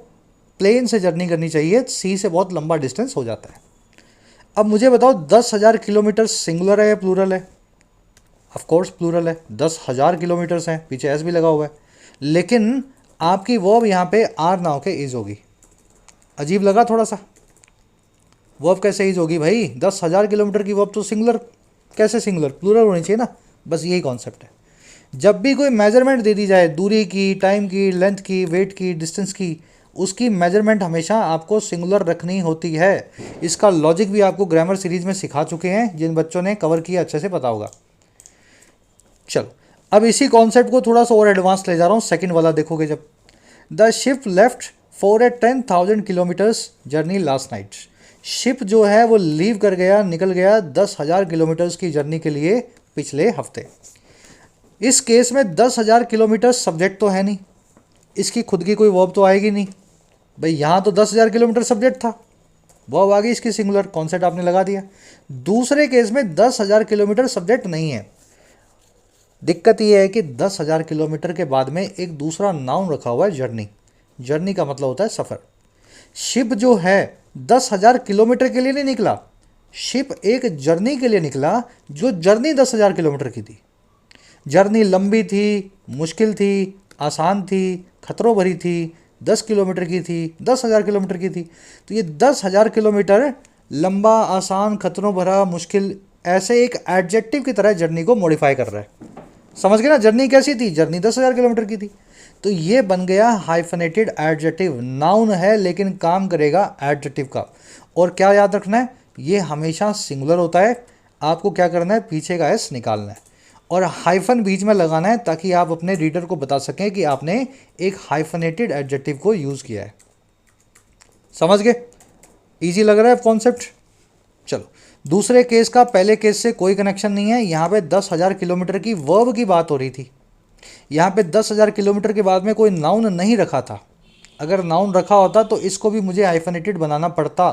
प्लेन से जर्नी करनी चाहिए, सी से बहुत लंबा डिस्टेंस हो जाता है। अब मुझे बताओ 10,000 किलोमीटर सिंगुलर है या प्लूरल है? ऑफ कोर्स प्लूरल है, 10,000 किलोमीटर्स हैं, पीछे एस भी लगा हुआ है। लेकिन आपकी वर्ब यहाँ पे आर ना होके इज होगी। अजीब लगा थोड़ा सा? वर्ब कैसे इज होगी भाई? 10,000 किलोमीटर की वर्ब तो सिंगुलर, कैसे सिंगुलर? प्लूरल होनी चाहिए ना। बस यही कॉन्सेप्ट है। जब भी कोई मेजरमेंट दे दी जाए, दूरी की, टाइम की, लेंथ की, वेट की, डिस्टेंस की, उसकी मेजरमेंट हमेशा आपको सिंगुलर रखनी होती है। इसका लॉजिक भी आपको ग्रामर सीरीज में सिखा चुके हैं, जिन बच्चों ने कवर किया अच्छे से पता होगा। चलो अब इसी कॉन्सेप्ट को थोड़ा सा और एडवांस ले जा रहा हूँ। सेकंड वाला देखोगे जब, the ship left for a 10,000 kilometres journey last night. Ship जो है वो लीव कर गया, निकल गया 10,000 किलोमीटर्स की जर्नी के लिए पिछले हफ्ते। इस केस में 10,000 किलोमीटर सब्जेक्ट तो है नहीं, इसकी खुद की कोई वर्ब तो आएगी नहीं भाई। यहाँ तो 10,000 किलोमीटर सब्जेक्ट था, वर्ब आ गई इसकी सिंगुलर, कॉन्सेप्ट आपने लगा दिया। दूसरे केस में 10,000 किलोमीटर सब्जेक्ट नहीं है। दिक्कत यह है कि 10,000 किलोमीटर के बाद में एक दूसरा नाउन रखा हुआ है, जर्नी। जर्नी का मतलब होता है सफ़र। शिप जो है 10,000 किलोमीटर के लिए नहीं निकला, शिप एक जर्नी के लिए निकला, जो जर्नी 10,000 किलोमीटर की थी। जर्नी लंबी थी, मुश्किल थी, आसान थी, खतरों भरी थी, 10 किलोमीटर की थी, 10,000 किलोमीटर की थी। तो ये 10,000 किलोमीटर लंबा, आसान, खतरों भरा, मुश्किल, ऐसे एक एडजेक्टिव की तरह जर्नी को मॉडिफाई कर रहा है। समझ गए ना, जर्नी कैसी थी, जर्नी 10,000 किलोमीटर की थी। तो ये बन गया हाइफनेटेड एडजेक्टिव। नाउन है लेकिन काम करेगा एडजेक्टिव का। और क्या याद रखना है, ये हमेशा सिंगुलर होता है। आपको क्या करना है, पीछे का एस निकालना है और हाइफन बीच में लगाना है, ताकि आप अपने रीडर को बता सकें कि आपने एक हाइफनेटेड एडजेक्टिव को यूज़ किया है। समझ गए, ईजी लग रहा है कॉन्सेप्ट। चलो दूसरे केस का पहले केस से कोई कनेक्शन नहीं है। यहाँ पे 10,000 किलोमीटर की वर्ब की बात हो रही थी। यहाँ पे 10,000 किलोमीटर के बाद में कोई नाउन नहीं रखा था। अगर नाउन रखा होता तो इसको भी मुझे हाइफनेटेड बनाना पड़ता,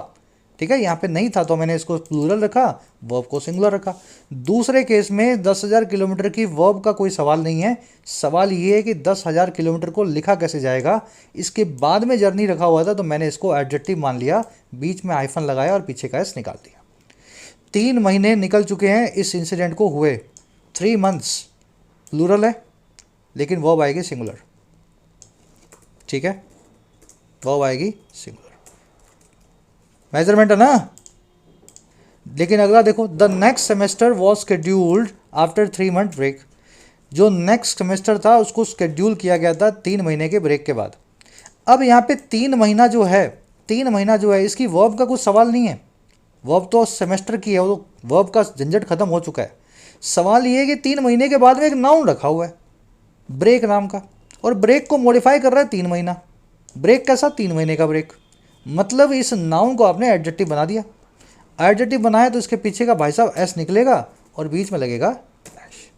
ठीक है। यहाँ पे नहीं था तो मैंने इसको प्लूरल रखा, वर्ब को सिंगुलर रखा। दूसरे केस में 10,000 किलोमीटर की वर्ब का कोई सवाल नहीं है। सवाल ये है कि 10,000 किलोमीटर को लिखा कैसे जाएगा। इसके बाद में जर्नी रखा हुआ था तो मैंने इसको एडजेक्टिव मान लिया, बीच में हाइफन लगाया और पीछे का एस निकाल दिया। 3 महीने निकल चुके हैं इस इंसिडेंट को हुए। 3 months प्लूरल है लेकिन वर्ब आएगी सिंगुलर, ठीक है, वर्ब आएगी सिंगुलर। मेजरमेंट है ना। लेकिन अगला देखो, the next semester was scheduled after 3 month break. जो नेक्स्ट सेमेस्टर था उसको स्केड्यूल किया गया था 3 महीने के ब्रेक के बाद। अब यहाँ पे 3 महीना जो है, 3 महीना जो है, इसकी वर्ब का कुछ सवाल नहीं है। वर्ब तो सेमेस्टर की है, वो वर्ब का झंझट खत्म हो चुका है। सवाल ये है कि 3 महीने के बाद में एक नाउन रखा हुआ है ब्रेक नाम का, और ब्रेक को मॉडिफाई कर रहा है 3 महीना। ब्रेक कैसा, 3 महीने का ब्रेक। मतलब इस नाउन को आपने एडजेक्टिव बना दिया। एडजेक्टिव बनाया तो इसके पीछे का भाई साहब एस निकलेगा और बीच में लगेगा dash.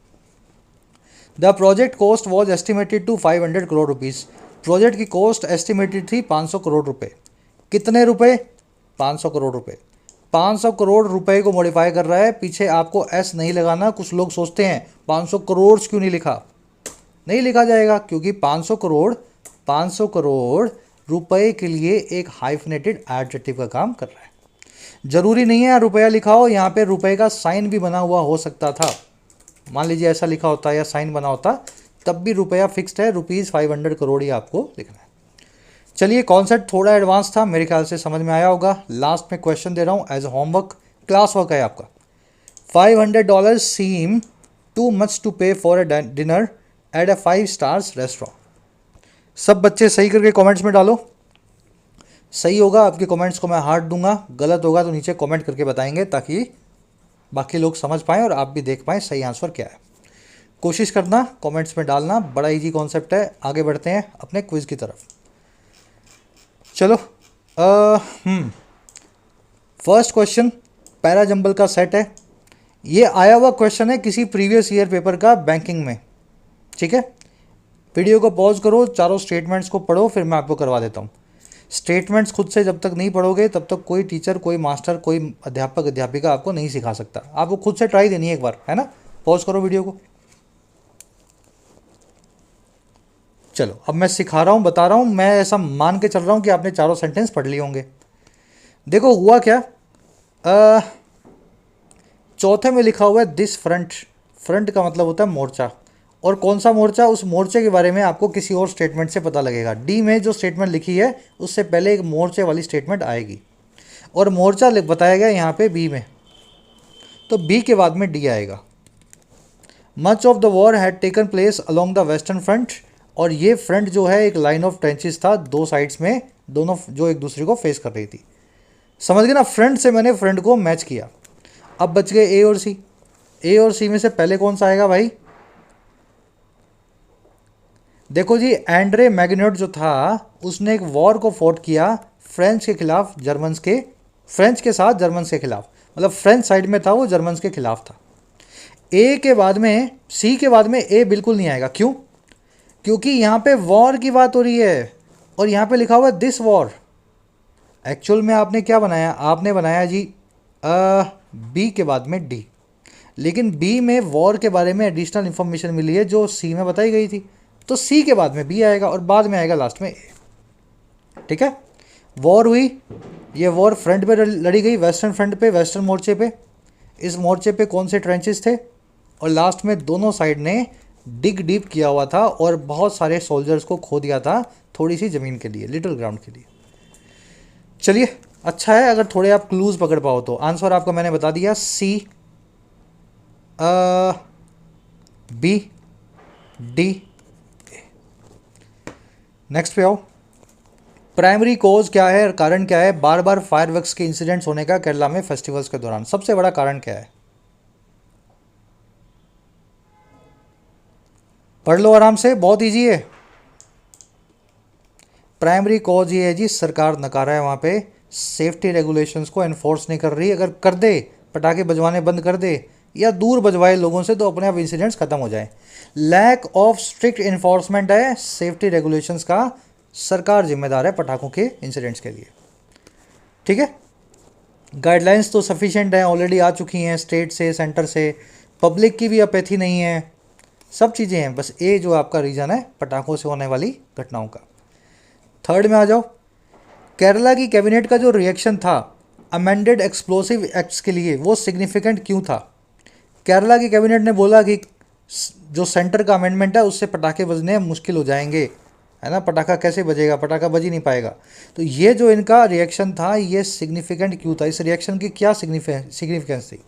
The project cost was estimated to 500 crore rupees. Project की कॉस्ट एस्टिमेटेड थी 500 करोड़ रुपए। कितने रुपए, 500 करोड़ रुपए। 500 करोड़ रुपए को मॉडिफाई कर रहा है, पीछे आपको एस नहीं लगाना। कुछ लोग सोचते हैं 500 करोड़ क्यों नहीं लिखा, नहीं लिखा जाएगा क्योंकि 500 करोड़ रुपए के लिए एक हाइफनेटेड एडजेक्टिव का काम कर रहा है। जरूरी नहीं है रुपया लिखा हो, यहाँ पे रुपए का साइन भी बना हुआ हो सकता था। मान लीजिए ऐसा लिखा होता या साइन बना होता, तब भी रुपया फिक्स्ड है, ₹500 करोड़ ही आपको लिखना है। चलिए कॉन्सेप्ट थोड़ा एडवांस था, मेरे ख्याल से समझ में आया होगा। लास्ट में क्वेश्चन दे रहा हूँ एज होमवर्क, क्लास वर्क है आपका। $500 सीम टू मच टू पे for a dinner at a 5 stars restaurant. सब बच्चे सही करके कमेंट्स में डालो। सही होगा आपके कमेंट्स को मैं हार्ट दूंगा, गलत होगा तो नीचे कमेंट करके बताएंगे, ताकि बाकी लोग समझ पाएँ और आप भी देख पाएँ सही आंसर क्या है। कोशिश करना कमेंट्स में डालना, बड़ा इजी कॉन्सेप्ट है। आगे बढ़ते हैं अपने क्विज़ की तरफ। चलो फर्स्ट क्वेश्चन पैरा जंबल का सेट है। ये आया हुआ क्वेश्चन है किसी प्रीवियस ईयर पेपर का बैंकिंग में, ठीक है। वीडियो को पॉज करो, चारों स्टेटमेंट्स को पढ़ो, फिर मैं आपको करवा देता हूँ। स्टेटमेंट्स खुद से जब तक नहीं पढ़ोगे तब तक कोई टीचर, कोई मास्टर, कोई अध्यापक अध्यापिका आपको नहीं सिखा सकता। आपको खुद से ट्राई देनी है एक बार, है ना। पॉज करो वीडियो को। चलो अब मैं सिखा रहा हूँ, बता रहा हूँ, मैं ऐसा मान के चल रहा हूँ कि आपने चारों सेंटेंस पढ़ लिए होंगे। देखो हुआ क्या, चौथे में लिखा हुआ है दिस फ्रंट। फ्रंट का मतलब होता है मोर्चा, और कौन सा मोर्चा, उस मोर्चे के बारे में आपको किसी और स्टेटमेंट से पता लगेगा। डी में जो स्टेटमेंट लिखी है उससे पहले एक मोर्चे वाली स्टेटमेंट आएगी, और मोर्चा बताया गया यहाँ पे बी में, तो बी के बाद में डी आएगा। Much of the war had taken place along the western front, और ये फ्रंट जो है एक लाइन ऑफ ट्रेंचेस था, दो साइड्स में, दोनों जो एक दूसरे को फेस कर रही थी। समझ गए ना, फ्रंट से मैंने फ्रंट को मैच किया। अब बच गए ए और सी। ए और सी में से पहले कौन सा आएगा भाई? देखो जी, एंड्रे मैग्नेट जो था उसने एक वॉर को फोर्ट किया फ्रेंच के खिलाफ, जर्मन्स के, फ्रेंच के साथ जर्मन्स के खिलाफ, मतलब फ्रेंच साइड में था वो, जर्मन्स के खिलाफ था। ए के बाद में, सी के बाद में ए बिल्कुल नहीं आएगा। क्यों? क्योंकि यहाँ पे वॉर की बात हो रही है और यहाँ पे लिखा हुआ है दिस वॉर। एक्चुअल में आपने क्या बनाया? आपने बनाया जी बी के बाद में डी, लेकिन बी में वॉर के बारे में एडिशनल इंफॉर्मेशन मिली है जो सी में बताई गई थी, तो सी के बाद में बी आएगा और बाद में आएगा लास्ट में ए। ठीक है, वॉर हुई, ये वॉर फ्रंट पे लड़ी गई, वेस्टर्न फ्रंट पे, वेस्टर्न मोर्चे पे। इस मोर्चे पे कौन से ट्रेंचेस थे? और लास्ट में दोनों साइड ने डिग डीप किया हुआ था और बहुत सारे सोल्जर्स को खो दिया था थोड़ी सी ज़मीन के लिए, लिटिल ग्राउंड के लिए। चलिए, अच्छा है अगर थोड़े आप क्लूज पकड़ पाओ तो। आंसर आपको मैंने बता दिया, सी, बी, डी। नेक्स्ट पे आओ। प्राइमरी कॉज क्या है, कारण क्या है बार बार फायरवर्क्स के इंसिडेंट्स होने का केरला में फेस्टिवल्स के दौरान? सबसे बड़ा कारण क्या है? पढ़ लो आराम से, बहुत इजी है। प्राइमरी कॉज ये है जी, सरकार नकारा है वहाँ पे, सेफ्टी रेगुलेशंस को एनफोर्स नहीं कर रही। अगर कर दे, पटाखे बजवाने बंद कर दे या दूर बजवाए लोगों से, तो अपने आप इंसिडेंट्स खत्म हो जाए। लैक ऑफ स्ट्रिक्ट इन्फोर्समेंट है सेफ्टी रेगुलेशंस का, सरकार जिम्मेदार है पटाखों के इंसिडेंट्स के लिए। ठीक है, गाइडलाइंस तो सफिशिएंट हैं, ऑलरेडी आ चुकी हैं स्टेट से, सेंटर से, पब्लिक की भी अपैथी नहीं है, सब चीज़ें हैं। बस ये जो आपका रीज़न है पटाखों से होने वाली घटनाओं का। थर्ड में आ जाओ। केरला की कैबिनेट का जो रिएक्शन था अमेंडेड एक्सप्लोसिव एक्ट्स के लिए, वो सिग्निफिकेंट क्यों था? केरला की कैबिनेट ने बोला कि जो सेंटर का अमेंडमेंट है उससे पटाखे बजने मुश्किल हो जाएंगे, है ना, पटाखा कैसे बजेगा, पटाखा बज ही नहीं पाएगा। तो ये जो इनका रिएक्शन था ये सिग्निफिकेंट क्यों था? इस रिएक्शन की क्या सिग्निफिकेंस थी?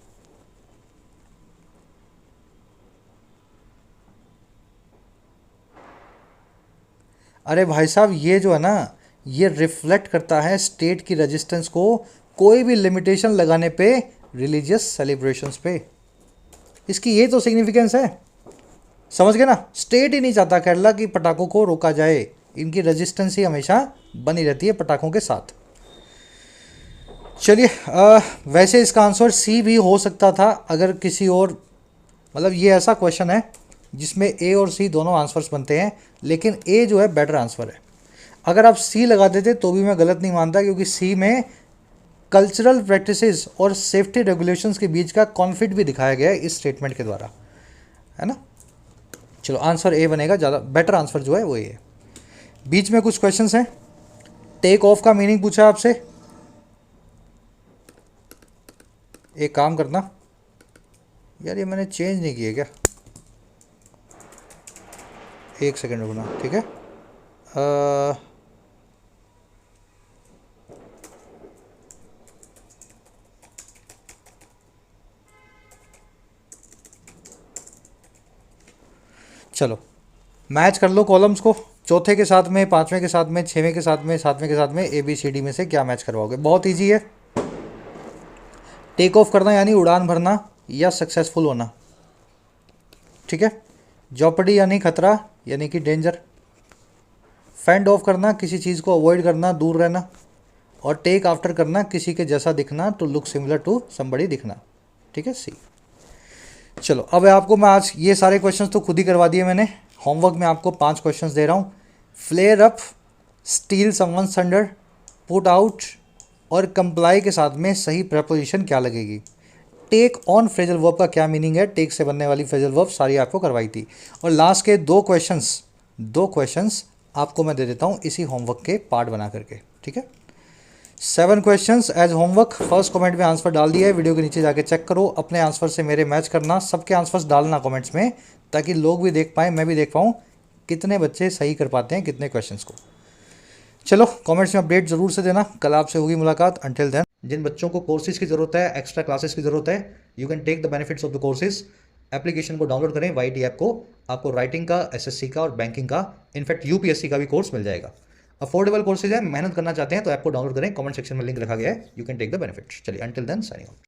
अरे भाई साहब, ये जो है ना, ये रिफ्लेक्ट करता है स्टेट की रेजिस्टेंस को कोई भी लिमिटेशन लगाने पे रिलीजियस सेलिब्रेशंस पे। इसकी ये तो सिग्निफिकेंस है। समझ गए ना, स्टेट ही नहीं चाहता केरला की पटाखों को रोका जाए, इनकी रेजिस्टेंस ही हमेशा बनी रहती है पटाखों के साथ। चलिए, वैसे इसका आंसर सी भी हो सकता था अगर किसी और, मतलब ये ऐसा क्वेश्चन है जिसमें ए और सी दोनों आंसर्स बनते हैं, लेकिन ए जो है बेटर आंसर है। अगर आप सी लगा देते तो भी मैं गलत नहीं मानता, क्योंकि सी में कल्चरल प्रैक्टिसेस और सेफ्टी रेगुलेशंस के बीच का कॉन्फ्लिक्ट भी दिखाया गया है इस स्टेटमेंट के द्वारा, है ना। चलो, आंसर ए बनेगा, ज़्यादा बेटर आंसर जो है वो ये है। बीच में कुछ क्वेश्चंस हैं। टेक ऑफ का मीनिंग पूछा आपसे। एक काम करना यार, ये मैंने चेंज नहीं किया क्या? एक सेकेंड रुकना, ठीक है। चलो, मैच कर लो कॉलम्स को, चौथे के साथ में, पांचवें के साथ में, छवें के साथ में, सातवें के साथ में, ए बी सी डी में से क्या मैच करवाओगे? बहुत इजी है। टेक ऑफ करना यानी उड़ान भरना या सक्सेसफुल होना, ठीक है। जॉपर्डी यानी खतरा, यानी कि डेंजर। फेंड ऑफ करना, किसी चीज़ को अवॉइड करना, दूर रहना। और टेक आफ्टर करना, किसी के जैसा दिखना, to look similar to somebody दिखना, ठीक है, सी। चलो, अब आपको मैं आज ये सारे क्वेश्चंस तो खुद ही करवा दिए मैंने। होमवर्क में आपको 5 क्वेश्चंस दे रहा हूँ। Flare up, steal someone's thunder, put out और कंप्लाई के साथ में सही प्रपोजिशन क्या लगेगी। टेक ऑन फ्रेजल वर्ब का क्या मीनिंग है, टेक से बनने वाली फ्रेजल वर्ब सारी आपको करवाई थी। और लास्ट के 2 क्वेश्चंस आपको मैं दे देता हूँ इसी होमवर्क के पार्ट बना करके, ठीक है। 7 questions as homework. First comment में आंसर डाल दिया है, वीडियो के नीचे जाके चेक करो, अपने आंसर से मेरे मैच करना, सबके आंसर्स डालना कमेंट्स में, ताकि लोग भी देख पाएँ, मैं भी देख पाऊँ कितने बच्चे सही कर पाते हैं कितने क्वेश्चंस को। चलो, कमेंट्स में अपडेट ज़रूर से देना। कल आपसे होगी मुलाकात। अंटिल देन, जिन बच्चों को कोर्सेज की ज़रूरत है, एक्स्ट्रा क्लासेस की ज़रूरत है, you can take the benefits of the courses. Application को डाउनलोड करें, YT ऐप को, आपको राइटिंग का, SSC का और बैंकिंग का, इनफैक्ट UPSC का भी कोर्स मिल जाएगा। अफोर्डेबल कोर्सेज है, मेहनत करना चाहते हैं तो ऐप को डाउनलोड करें, कमेंट सेक्शन में लिंक रखा गया है, you can take the benefit. चलिए, अंटिल देन साइनिंग ऑफ।